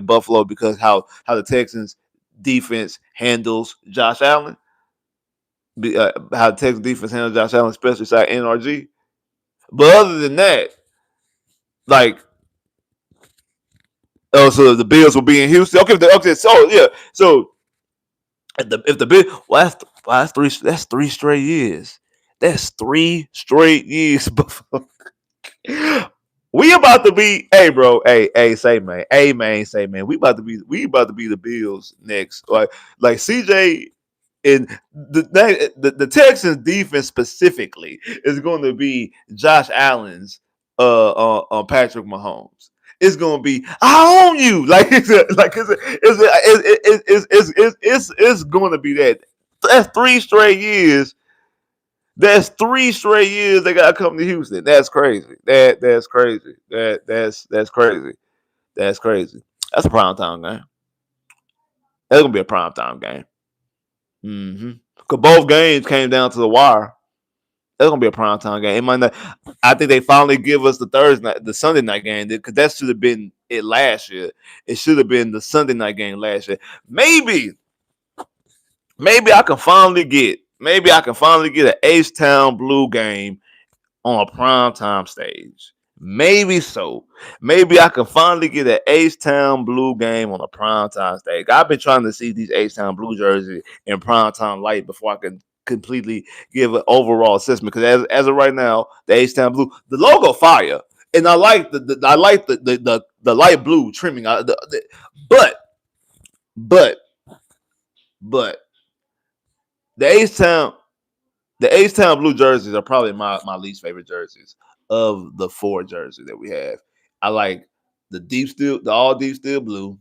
Speaker 1: Buffalo because how the Texans defense handles Josh Allen. How the Texans defense handles Josh Allen, especially side NRG. But other than that, like, oh, so the Bills will be in Houston. Okay, so yeah, so if the Bills, well, that's 3 straight years. That's 3 straight years. We about to be, hey bro, hey, say man, we about to be the Bills next. Like CJ and the Texans defense specifically is going to be Josh Allen's Patrick Mahomes. It's going to be I own you it's going to be that. That's 3 straight years. They gotta come to Houston. That's crazy. That's crazy. That's crazy. That's crazy. That's a prime time game. That's gonna be a prime time game. Mm-hmm. Cause both games came down to the wire. That's gonna be a prime time game. It might not. I think they finally give us the Sunday night game because that should have been it last year. It should have been the Sunday night game last year. Maybe I can finally get an H Town Blue game on a primetime stage. Maybe so. Maybe I can finally get an H-Town Blue game on a primetime stage. I've been trying to see these H-Town Blue jerseys in primetime light before I can completely give an overall assessment. Because as of right now, the H-Town Blue, the logo fire, and I like the light blue trimming. But but but the H-Town the H-Town Blue jerseys are probably my least favorite jerseys of the 4 jerseys that we have. I like the all deep steel blue,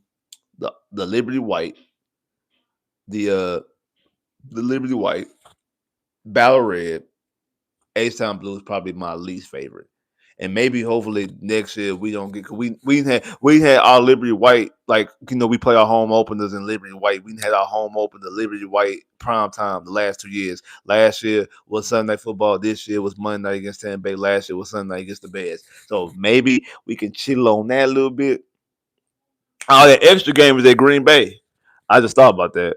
Speaker 1: the Liberty white, the uh the Liberty white, battle red, H-Town Blue is probably my least favorite. And maybe hopefully next year we don't get we had our Liberty White, like we play our home openers in Liberty White. We had our home opener Liberty White prime time the last 2 years. Last year was Sunday Night Football. This year was Monday night against Tampa Bay. Last year was Sunday night against the Bears. So maybe we can chill on that a little bit. Oh, that extra game was at Green Bay. I just thought about that.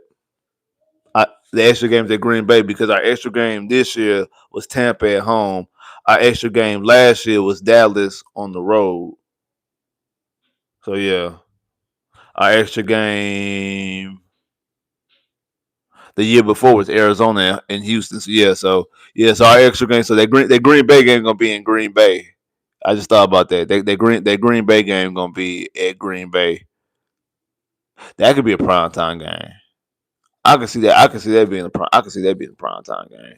Speaker 1: The extra games at Green Bay because our extra game this year was Tampa at home. Our extra game last year was Dallas on the road. So yeah, our extra game the year before was Arizona and Houston. So so our extra game. So that Green Bay game gonna be in Green Bay. I just thought about that. That Green Bay game gonna be at Green Bay. That could be a prime time game. I can see that. I can see that being a prime. I can see that being a prime time game.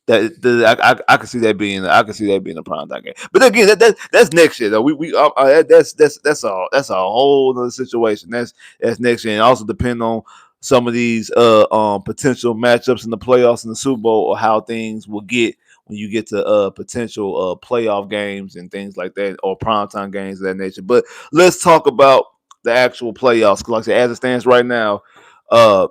Speaker 1: I can see that being a prime time game. But again, that's next year though. That's a whole other situation. That's next year, and also depend on some of these potential matchups in the playoffs in the Super Bowl or how things will get when you get to potential playoff games and things like that or primetime games of that nature. But let's talk about the actual playoffs. Like I said, as it stands right now, uh,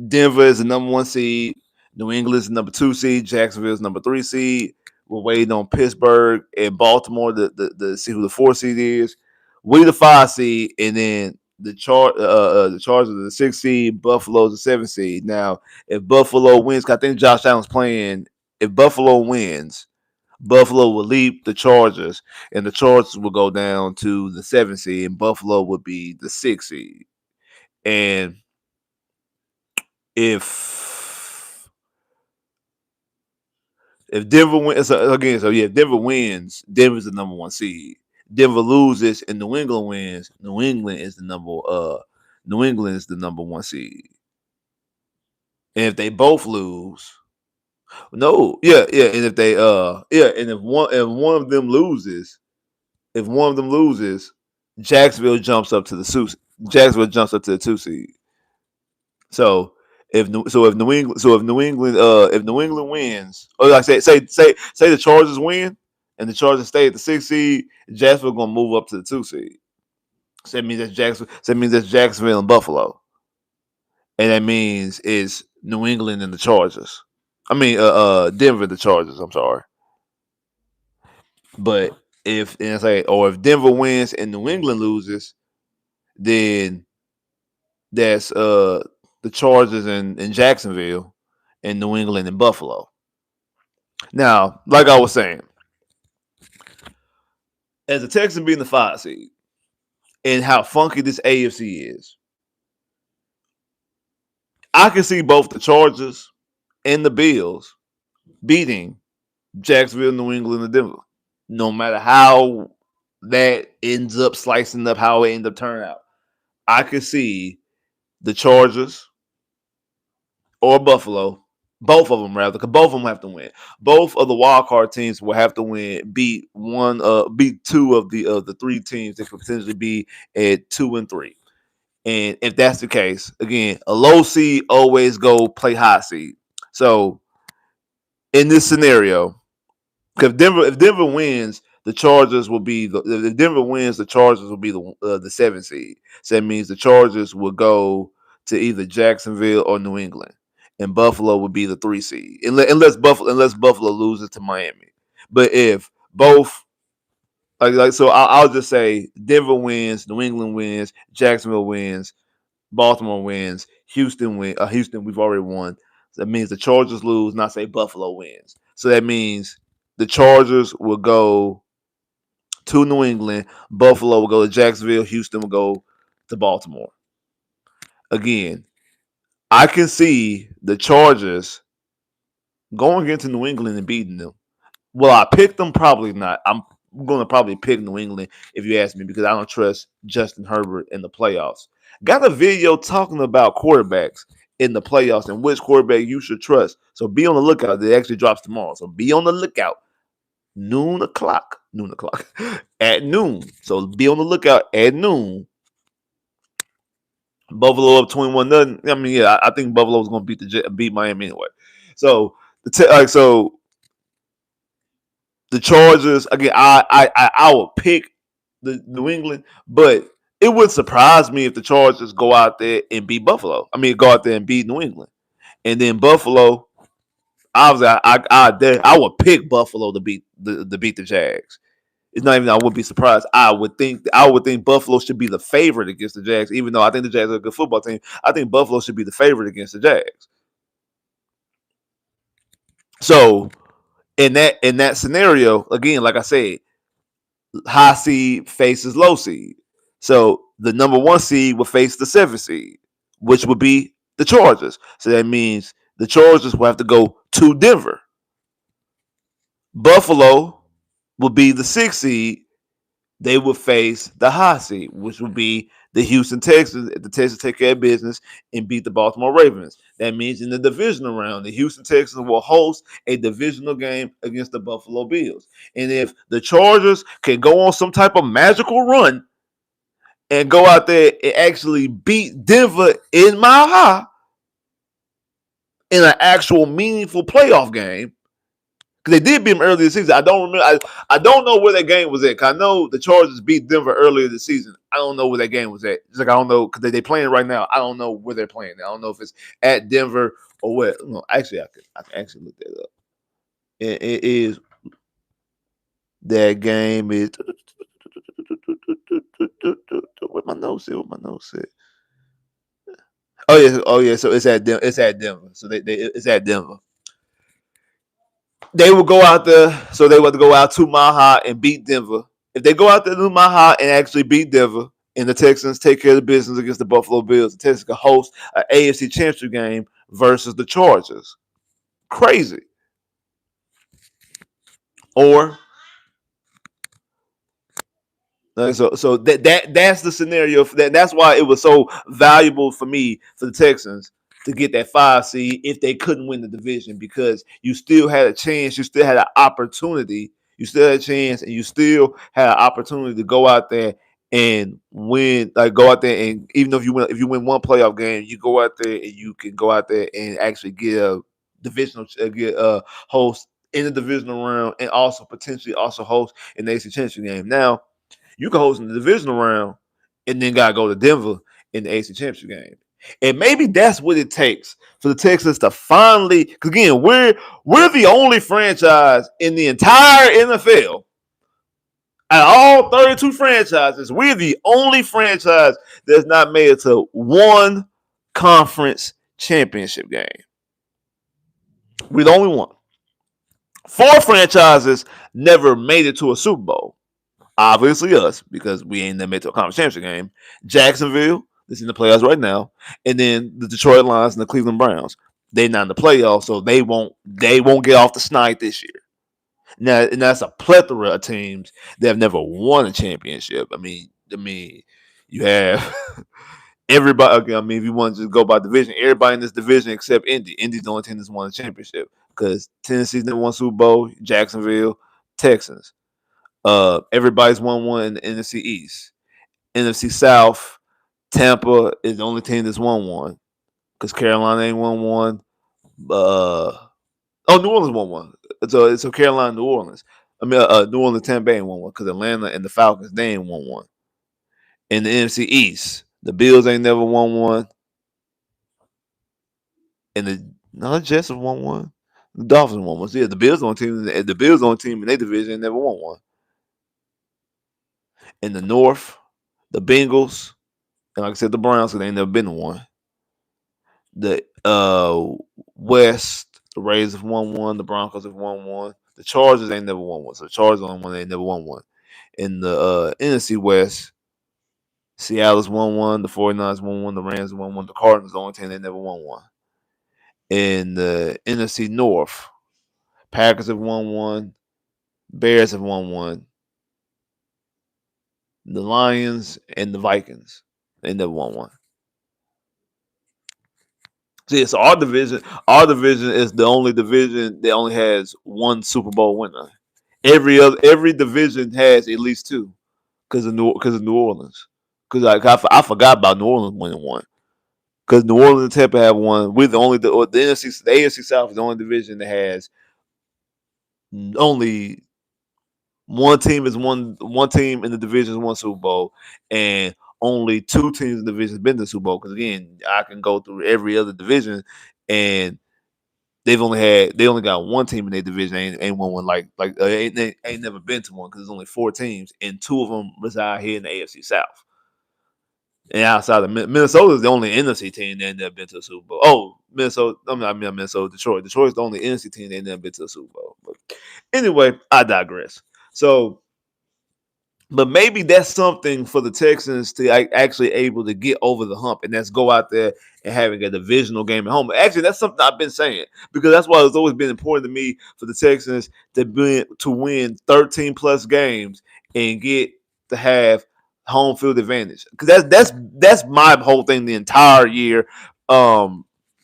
Speaker 1: Denver is the number one seed. New England is the number two seed. Jacksonville is number three seed. We're waiting on Pittsburgh and Baltimore to see who the four seed is. We the five seed, and then the Chargers are the six seed. Buffalo's the seven seed. Now, if Buffalo wins, I think Josh Allen's playing. If Buffalo wins, Buffalo will leap the Chargers, and the Chargers will go down to the seven seed, and Buffalo would be the six seed. And if Denver wins again, if Denver wins, Denver's the number one seed. Denver loses and New England wins, New England is the number one seed. And if they both lose, no, and if they and if one of them loses, Jacksonville jumps up to the two seed. So if New England wins, or like say the Chargers win and the Chargers stay at the sixth seed, Jacksonville gonna move up to the two seed. So that means that's Jacksonville and Buffalo, and that means it's New England and the Chargers. I mean, Denver the Chargers. I'm sorry, but if Denver wins and New England loses, then that's the Chargers and Jacksonville, and New England and Buffalo. Now, like I was saying, as a Texan being the five seed, and how funky this AFC is, I can see both the Chargers and the Bills beating Jacksonville, New England, and Denver. No matter how that ends up slicing up, how it ends up turning out, I could see the Chargers or Buffalo, both of them rather, because both of them have to win. Both of the wild card teams will have to win, beat two of the three teams that could potentially be at 2 and 3. And if that's the case, again, a low seed always go play high seed. So in this scenario, because if Denver wins, the Chargers will be if Denver wins, the Chargers will be the 7 seed. So that means the Chargers will go to either Jacksonville or New England, and Buffalo would be the 3 seed, unless Buffalo loses to Miami. But if both so I'll just say Denver wins, New England wins, Jacksonville wins, Baltimore wins, Houston win. Houston, we've already won. So that means the Chargers lose, not say Buffalo wins. So that means the Chargers will go to New England, Buffalo will go to Jacksonville, Houston will go to Baltimore. Again, I can see the Chargers going into New England and beating them. Will I pick them? Probably not. I'm going to probably pick New England if you ask me because I don't trust Justin Herbert in the playoffs. Got a video talking about quarterbacks in the playoffs and which quarterback you should trust. So be on the lookout. It actually drops tomorrow. So be on the lookout. Noon o'clock at noon. So be on the lookout at noon. Buffalo up 21-0. I mean, yeah, I think Buffalo's going to beat Miami anyway. So the Chargers again. I would pick the New England, but it would surprise me if the Chargers go out there and beat Buffalo. I mean, go out there and beat New England, and then Buffalo. Obviously, I would pick Buffalo to beat the Jags. It's not even I wouldn't be surprised. I would think Buffalo should be the favorite against the Jags, even though I think the Jags are a good football team. I think Buffalo should be the favorite against the Jags. So in that scenario, again, like I said, high seed faces low seed. So the number 1 seed will face the 7 seed, which would be the Chargers. So that means the Chargers will have to go to Denver. Buffalo will be the 6 seed. They will face the high seed, which would be the Houston Texans. If the Texans take care of business and beat the Baltimore Ravens, that means in the divisional round, the Houston Texans will host a divisional game against the Buffalo Bills. And if the Chargers can go on some type of magical run and go out there and actually beat Denver in Mile High in an actual meaningful playoff game, because they did beat them earlier this season. I don't remember. I don't know where that game was at. Cause I know the Chargers beat Denver earlier this season. I don't know where that game was at. Just like I don't know because they playing right now. I don't know where they're playing. I don't know if it's at Denver or where. No, actually, I can actually look that up. It is that game is. What my notes said. What my notes said. Oh yeah. So it's at Denver. It's at Denver. So it's at Denver. They will go out there, so they want to go out to Mile High and beat Denver. If they go out there to Mile High and actually beat Denver, and the Texans take care of the business against the Buffalo Bills, the Texans can host an AFC Championship game versus the Chargers. Crazy. Or so that's the scenario for that. That's why it was so valuable for me for the Texans to get that 5 seed if they couldn't win the division, because you still had a chance, you still had an opportunity, you still had a chance, and you still had an opportunity to go out there and win. Like go out there and even though if you win one playoff game, you go out there and you can go out there and actually get a divisional get a host in the divisional round and also potentially also host an AC Championship game. Now you can host in the divisional round and then gotta go to Denver in the AC Championship game. And maybe that's what it takes for the Texans to finally, because again, we're the only franchise in the entire NFL. Out of all 32 franchises, we're the only franchise that's not made it to one conference championship game. We're the only one. 4 franchises never made it to a Super Bowl. Obviously us, because we ain't never made it to a conference championship game. Jacksonville, that's in the playoffs right now, and then the Detroit Lions and the Cleveland Browns. They're not in the playoffs, so they won't get off the snide this year. Now, and that's a plethora of teams that have never won a championship. I mean, you have everybody. Okay, I mean, if you want to just go by division, everybody in this division except Indy. Indy's the only team that's won a championship because Tennessee's never won Super Bowl. Jacksonville, Texans. Everybody's won one in the NFC East. NFC South, Tampa is the only team that's won one because Carolina ain't won one. New Orleans won one. So Carolina, New Orleans. New Orleans, Tampa Bay ain't won one because Atlanta and the Falcons, they ain't won one. In the NFC East, the Bills ain't never won one. And the Jets have won one. The Dolphins won one. So yeah, the Bills on team. The Bills on team in their division ain't never won one. In the North, the Bengals, and like I said, the Browns, because they ain't never been to one. The West, the Rays have won one. The Broncos have won one. The Chargers ain't never won one. So the Chargers on one, they ain't never won one. In the NFC West, Seattle's won one. The 49ers won one. The Rams won one. The Cardinals the only team they never won one. In the NFC North, Packers have won one. Bears have won one. The Lions and the Vikings, they never won one. See, so our division is the only division that only has one Super Bowl winner. Every division has at least 2 because of New Orleans. Because I forgot about New Orleans winning one. Because New Orleans and Tampa have one. We're the only the NFC, the AFC South is the only division that has only one team in the division has won Super Bowl, and only 2 teams in the division have been to the Super Bowl. Because again, I can go through every other division, and they only got one team in their division. Ain't won one ain't never been to one because there's only 4 teams and 2 of them reside here in the AFC South. And outside of Minnesota is the only NFC team that never been to a Super Bowl. Oh, Minnesota, Minnesota, Detroit. Detroit's the only NFC team that never been to a Super Bowl. But anyway, I digress. So, but maybe that's something for the Texans to actually able to get over the hump, and that's go out there and having a divisional game at home. Actually, that's something I've been saying because that's why it's always been important to me for the Texans to win 13 plus games and get to have home field advantage because that's my whole thing the entire year.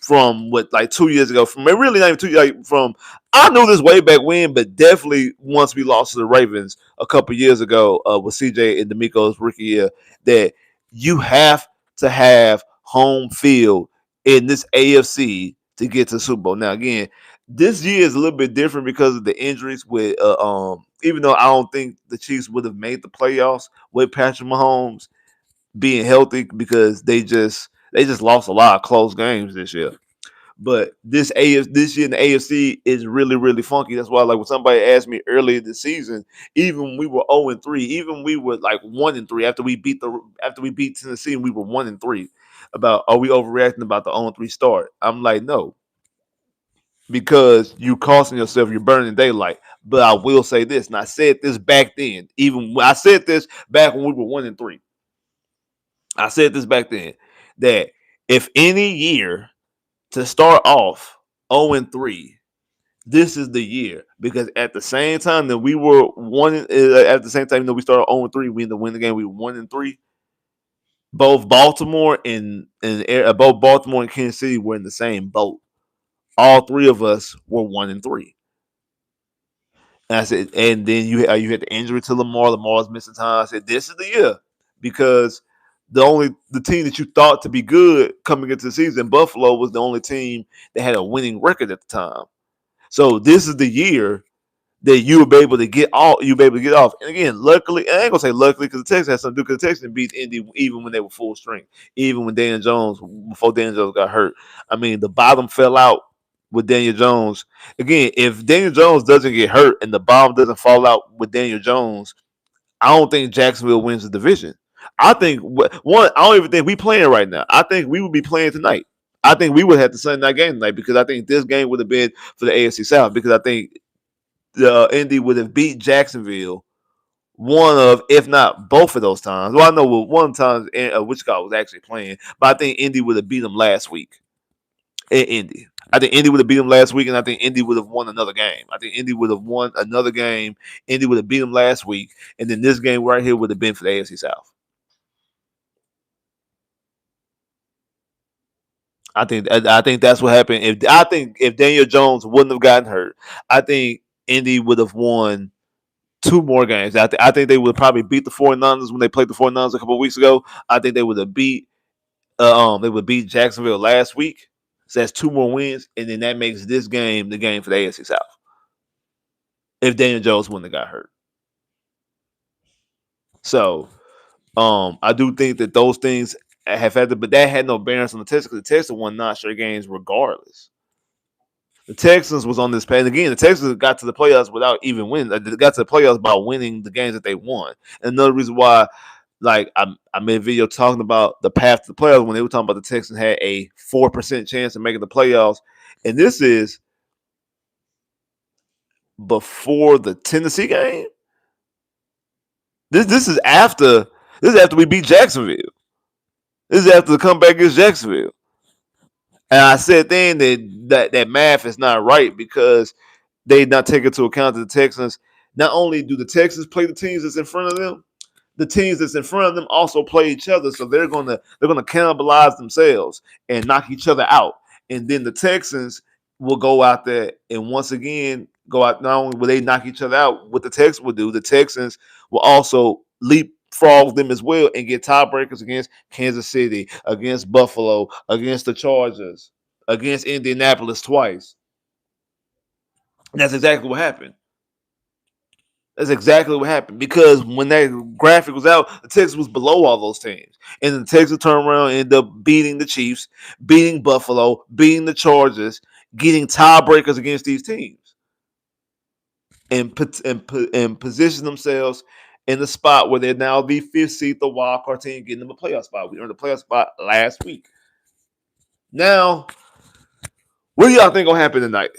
Speaker 1: From what like 2 years ago, from really not even 2 like from I knew this way back when, but definitely once we lost to the Ravens a couple years ago with CJ and D'Amico's rookie year, that you have to have home field in this AFC to get to the Super Bowl. Now again, this year is a little bit different because of the injuries with even though I don't think the Chiefs would have made the playoffs with Patrick Mahomes being healthy because they just lost a lot of close games this year. But this year in the AFC is really, really funky. That's why, like, when somebody asked me earlier this season, even when we were 0-3, even we were like 1-3 after we beat Tennessee, and we were 1-3. About are we overreacting about the 0-3 start? I'm like, no, because you costing yourself, you're burning daylight. But I will say this, and I said this back then, even when I said this back when we were 1-3. I said this back then that if any year to start off 0-3, this is the year because at the same time that we were at the same time that we started 0-3, we ended up winning the game. We were 1-3. Both Baltimore and Kansas City were in the same boat. All 3 of us were 1-3. And I said, and then you had the injury to Lamar. Lamar's missing time. I said, this is the year because the team that you thought to be good coming into the season, Buffalo, was the only team that had a winning record at the time. So this is the year that you'll be able to get off. And again, luckily, I ain't gonna say luckily because the Texans had something to do because the Texans beat Indy even when they were full strength, even when before Daniel Jones got hurt. I mean, the bottom fell out with Daniel Jones. Again, if Daniel Jones doesn't get hurt and the bottom doesn't fall out with Daniel Jones, I don't think Jacksonville wins the division. I think I don't even think we playing right now. I think we would be playing tonight. I think we would have to Sunday night game tonight because I think this game would have been for the AFC South because I think the Indy would have beat Jacksonville one of, if not both of those times. Well, I know one time which guy was actually playing, but I think Indy would have beat them last week. Indy. I think Indy would have beat them last week, and I think Indy would have won another game. I think Indy would have won another game. Indy would have beat them last week, and then this game right here would have been for the AFC South. I think that's what happened. If Daniel Jones wouldn't have gotten hurt, I think Indy would have won 2 more games. I think they would probably beat the 49ers when they played the 49ers a couple of weeks ago. I think they would have beat Jacksonville last week. So that's 2 more wins, and then that makes this game the game for the AFC South. If Daniel Jones wouldn't have got hurt. So I do think that those things have had to, but that had no bearing on the Texans because the Texans won 9 straight games regardless. The Texans was on this path. Again, the Texans got to the playoffs without even winning. They got to the playoffs by winning the games that they won. And another reason why, like, I made a video talking about the path to the playoffs when they were talking about the Texans had a 4% chance of making the playoffs. And this is before the Tennessee game. This is after we beat Jacksonville. This is after the comeback against Jacksonville. And I said then that math is not right because they not take into account that the Texans, not only do the Texans play the teams that's in front of them, the teams that's in front of them also play each other. So they're gonna cannibalize themselves and knock each other out. And then the Texans will go out there and once again go out. Not only will they knock each other out, what the Texans will do, the Texans will also leapfrog them as well and get tiebreakers against Kansas City, against Buffalo, against the Chargers, against Indianapolis twice. And that's exactly what happened. That's exactly what happened because when that graphic was out, the Texans was below all those teams. And the Texans turned around and ended up beating the Chiefs, beating Buffalo, beating the Chargers, getting tiebreakers against these teams and position themselves in the spot where they're now the fifth seed, the wild card team, getting them a playoff spot. We earned a playoff spot last week. Now, what do y'all think gonna happen tonight?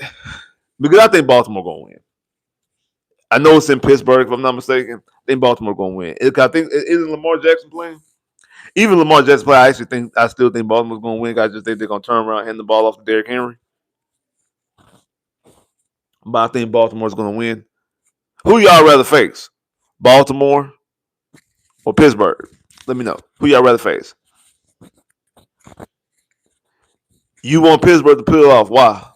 Speaker 1: Because I think Baltimore gonna win. I know it's in Pittsburgh, if I'm not mistaken. I think Baltimore gonna win. I think isn't Lamar Jackson playing? Even Lamar Jackson play, I still think Baltimore's gonna win. I just think they're gonna turn around and hand the ball off to Derrick Henry. But I think Baltimore's gonna win. Who y'all rather face? Baltimore or Pittsburgh? Let me know. Who y'all rather face? You want Pittsburgh to pull it off. Why?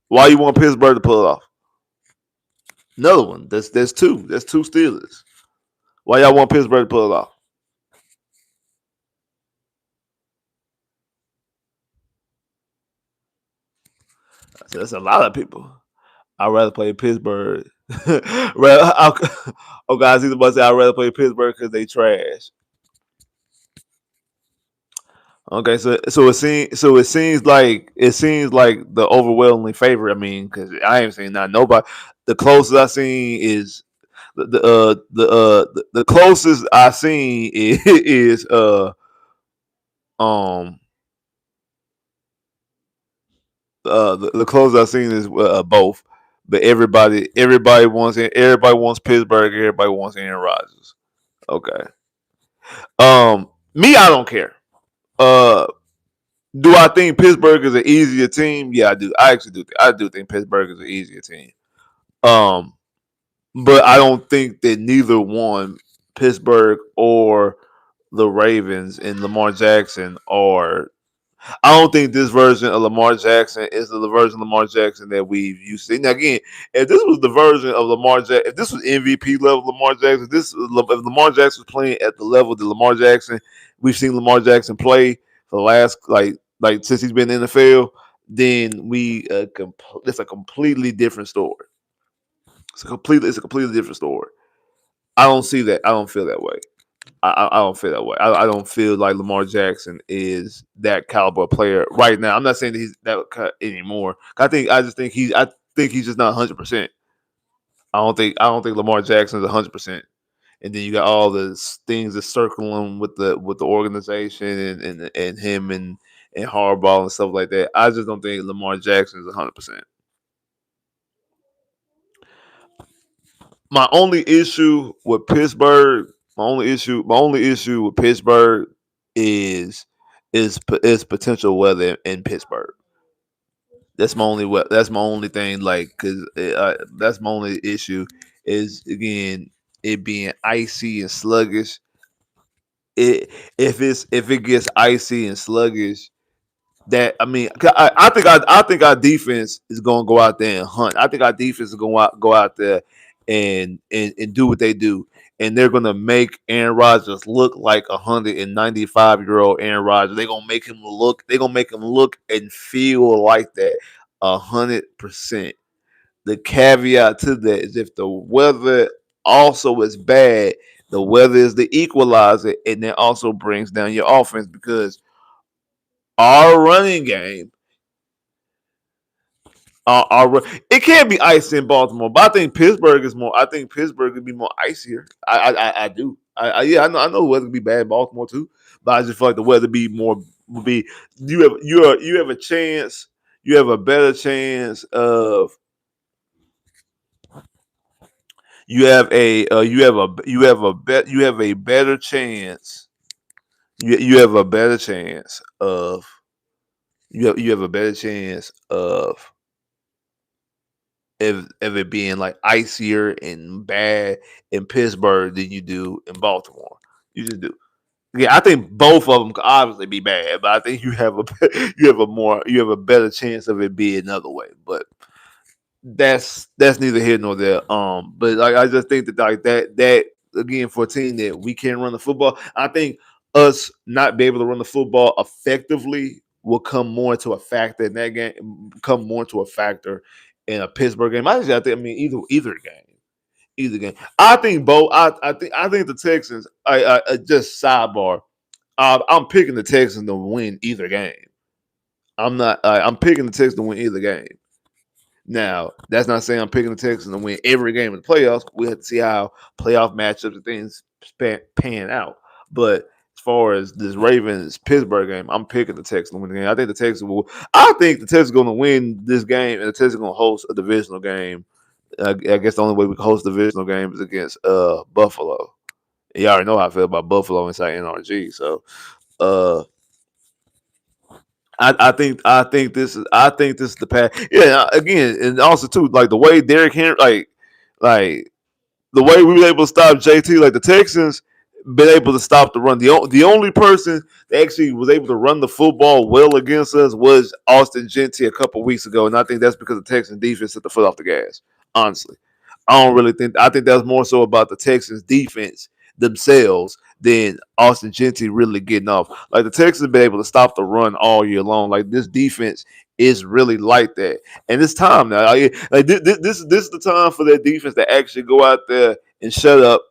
Speaker 1: Why you want Pittsburgh to pull it off? Another one. There's two. There's two Steelers. Why y'all want Pittsburgh to pull it off? That's a lot of people. I'd rather play Pittsburgh. Oh, guys, either must say I'd rather play Pittsburgh because they trash. Okay, so it seems like the overwhelming favorite. I mean, because I ain't seen not nobody. The closest I seen is the closest I seen is um the closest I seen is both. But everybody wants Pittsburgh. Everybody wants Aaron Rodgers. Okay. Me, I don't care. Uh, do I think Pittsburgh is an easier team? Yeah, I do. I actually do. I do think Pittsburgh is an easier team. Um, but I don't think that neither one, Pittsburgh or the Ravens and Lamar Jackson, are. I don't think this version of Lamar Jackson is the version of Lamar Jackson that we've used to see. Now, again, if this was the version of Lamar Jackson, if this was MVP level Lamar Jackson, if Lamar Jackson was playing at the level that Lamar Jackson we've seen Lamar Jackson play for the last like since he's been in the NFL, then it's a completely different story. It's a completely different story. I don't see that. I don't feel that way. I don't feel that way. I don't feel like Lamar Jackson is that caliber player right now. I'm not saying that he's that cut anymore. I think he's just not 100%. I don't think Lamar Jackson is 100%. And then you got all the things that circle him with the organization and him and Harbaugh and stuff like that. I just don't think Lamar Jackson is 100%. My only issue with Pittsburgh, my only issue with Pittsburgh is is potential weather in Pittsburgh. That's my only thing. Like, cause that's my only issue is again it being icy and sluggish. If it gets icy and sluggish, that I mean, I think our defense is going to go out there and hunt. I think our defense is going to go out there and do what they do, and they're going to make Aaron Rodgers look like 195-year-old Aaron Rodgers. They're going to make him look. They're going to make him look and feel like that 100%. The caveat to that is if the weather also is bad, the weather is the equalizer, and that also brings down your offense because our running game, it can't be icy in Baltimore, but I think Pittsburgh is more. I think Pittsburgh could be more icier. I do. Yeah, I know the weather could be bad in Baltimore too, but I just feel like the weather be more would be. You have a chance. You have a better chance of. You have a better chance. You have a better chance of. You have a better chance of of it being like icier and bad in Pittsburgh than you do in Baltimore. You just do. Yeah, I think both of them could obviously be bad, but I think you have a better chance of it being another way. But that's neither here nor there. But like I just think that like that again for a team that we can't run the football, I think us not be able to run the football effectively will come more into a factor in that game. Come more into a factor in a Pittsburgh game. I mean either game. I think both. I think the Texans. I just sidebar. I'm picking the Texans to win either game. I'm not. I'm picking the Texans to win either game. Now, that's not saying I'm picking the Texans to win every game in the playoffs. We have to see how playoff matchups and things pan out. But as far as this Ravens Pittsburgh game, I'm picking the Texans to win the game. I think the Texans will. I think the Texans are going to win this game, and the Texans are going to host a divisional game. I guess the only way we can host a divisional game is against Buffalo. You already know how I feel about Buffalo inside NRG. So uh, I think this is the path. Yeah, again, and also too, like the way Derrick Henry, like the way we were able to stop JT, like the Texans been able to stop the run. The only person that actually was able to run the football well against us was Austin Gentry a couple weeks ago, and I think that's because the Texans defense took the foot off the gas. Honestly, I don't really think. I think that's more so about the Texans defense themselves than Austin Gentry really getting off. Like the Texans been able to stop the run all year long. Like this defense is really like that, and it's time now. Like this is the time for that defense to actually go out there and shut up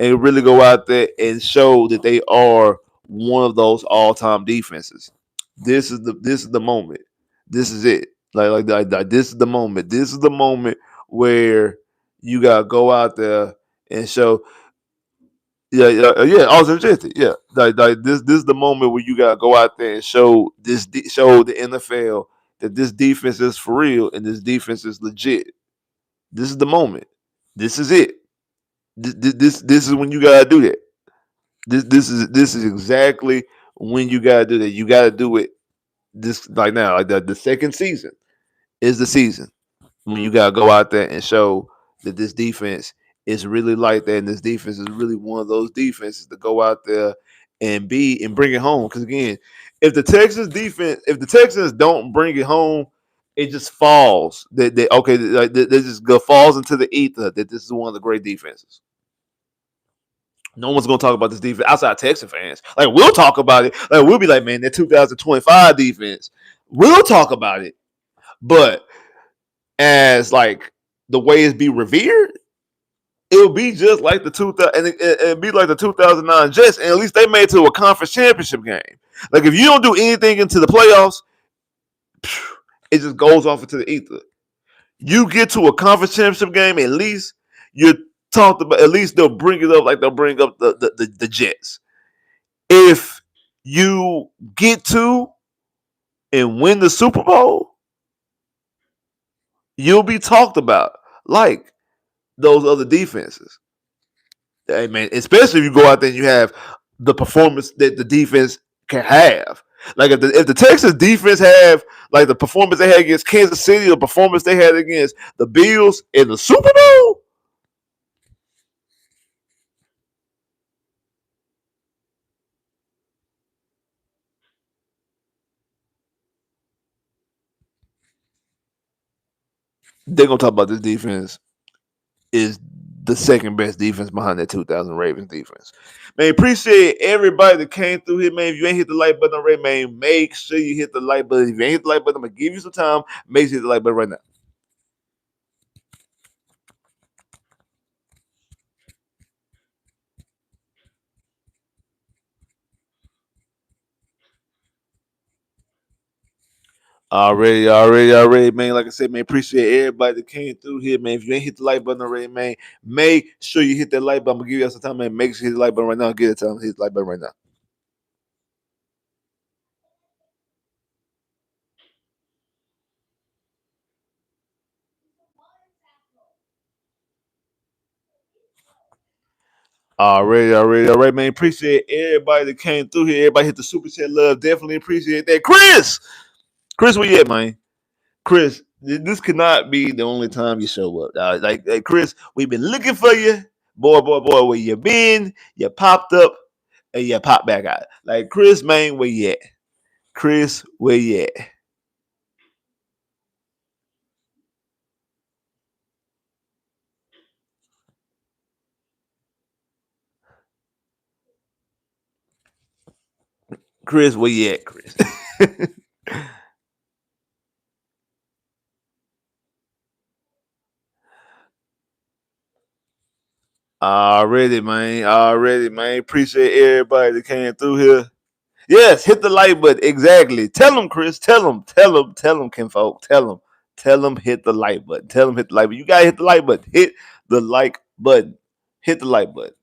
Speaker 1: and really go out there and show that they are one of those all-time defenses. This is the moment. This is it. Like this is the moment. This is the moment where you gotta go out there and show. Yeah. Also, yeah. Like this is the moment where you gotta go out there and show the NFL that this defense is for real and this defense is legit. This is the moment. This is it. This is when you gotta do that. This is exactly when you gotta do that. You gotta do it this like now. Like the second season is the season when you gotta go out there and show that this defense is really like that, and this defense is really one of those defenses to go out there and bring it home. Because again, if the Texans don't bring it home, it just falls. They just go falls into the ether that this is one of the great defenses. No one's gonna talk about this defense outside Texas fans. Like we'll talk about it. Like we'll be like, man, that 2025 defense. We'll talk about it. But as like the way it's be revered, it'll be just like the 2000 and it'll be like the 2009 Jets, and at least they made it to a conference championship game. Like if you don't do anything into the playoffs, it just goes off into the ether. You get to a conference championship game, at least you're talked about. At least they'll bring it up like they'll bring up the Jets. If you get to and win the Super Bowl, you'll be talked about like those other defenses. Hey man, especially if you go out there and you have the performance that the defense can have. Like if the Texas defense have like the performance they had against Kansas City, the performance they had against the Bills in the Super Bowl, they're gonna talk about this defense is the second best defense behind that 2000 Ravens defense. Man, appreciate everybody that came through here, man. If you ain't hit the like button already, man, make sure you hit the like button. If you ain't hit the like button, I'm gonna give you some time. Make sure you hit the like button right now. Already, man. Like I said, man, appreciate everybody that came through here, man. If you ain't hit the like button already, man, make sure you hit that like button. I'm gonna give you some time, man. Make sure you hit the like button right now. Get it time. Hit the like button right now. Already, man. Appreciate everybody that came through here. Everybody hit the super chat love. Definitely appreciate that. Chris, where you at, man? Chris, this could not be the only time you show up. Like Chris, we've been looking for you. Boy, where you been? You popped up and you popped back out. Like Chris, man, where you at? Chris, where you at? Chris, where you at, Chris? Already, man. Appreciate everybody that came through here. Yes, hit the like button. Exactly. Tell them, Chris. Tell them, kinfolk. Tell them, hit the like button. Tell them, hit the like button. You gotta hit the like button. Hit the like button. Hit the like button.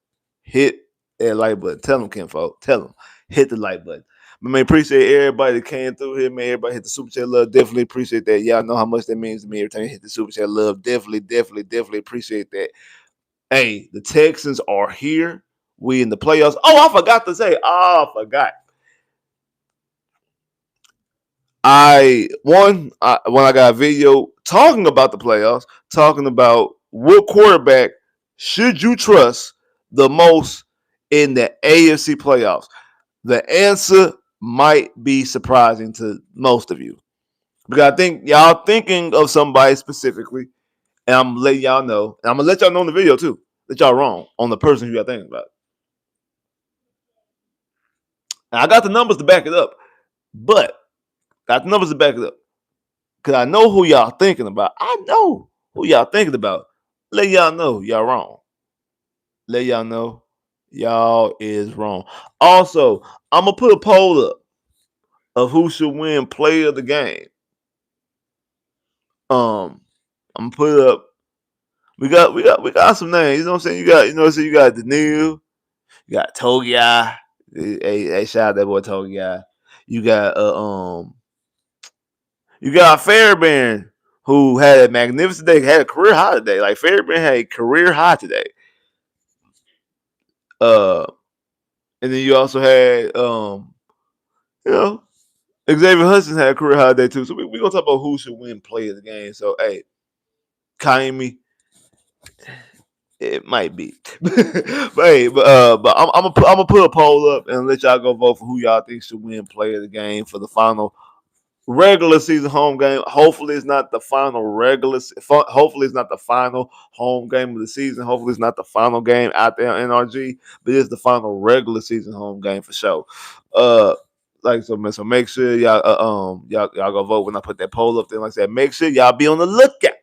Speaker 1: Hit that like button. Tell them, kinfolk. Tell them, hit the like button. But man, appreciate everybody that came through here, man. Everybody hit the super chat love. Definitely appreciate that. Y'all know how much that means to me every time you hit the super chat love. Definitely appreciate that. Hey, the Texans are here. We in the playoffs. Oh, I forgot to say. Oh, I forgot. When I got a video talking about the playoffs, talking about what quarterback should you trust the most in the AFC playoffs. The answer might be surprising to most of you because I think y'all thinking of somebody specifically, and I'm letting y'all know, and I'm gonna let y'all know in the video too that y'all wrong on the person who y'all thinking about. And I got the numbers to back it up, but got the numbers to back it up. Cause I know who y'all thinking about. I know who y'all thinking about. Let y'all know y'all wrong. Let y'all know y'all is wrong. Also, I'm gonna put a poll up of who should win player of the game. I'm gonna put it up. We got some names. You know what I'm saying? You got Daniil, you got Togia. Hey, shout out that boy Togia. You got You got Fairbairn, who had a magnificent day, had a career high today. Like Fairbairn had a career high today. Uh, and then you also had you know, Xavier Hudson had a career high day too. So we gonna talk about who should win play of the game. So hey, Kaimi, it might be, but I'm gonna put a poll up and let y'all go vote for who y'all think should win play of the game for the final regular season home game. Hopefully, it's not the final Hopefully, it's not the final home game of the season. Hopefully, it's not the final game out there in NRG, but it's the final regular season home game for sure. Uh, so make sure y'all go vote when I put that poll up there. Like I said, make sure y'all be on the lookout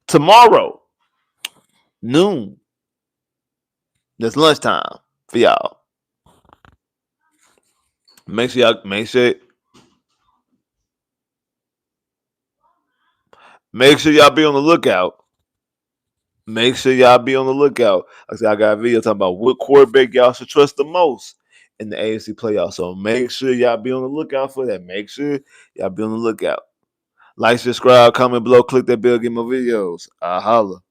Speaker 1: tomorrow noon. That's lunchtime for y'all. Make sure y'all make sure y'all be on the lookout. Make sure y'all be on the lookout. Like I said, I got a video talking about what quarterback y'all should trust the most in the AFC playoffs. So make sure y'all be on the lookout for that. Make sure y'all be on the lookout. Like, subscribe, comment below, click that bell, get more videos. I holla.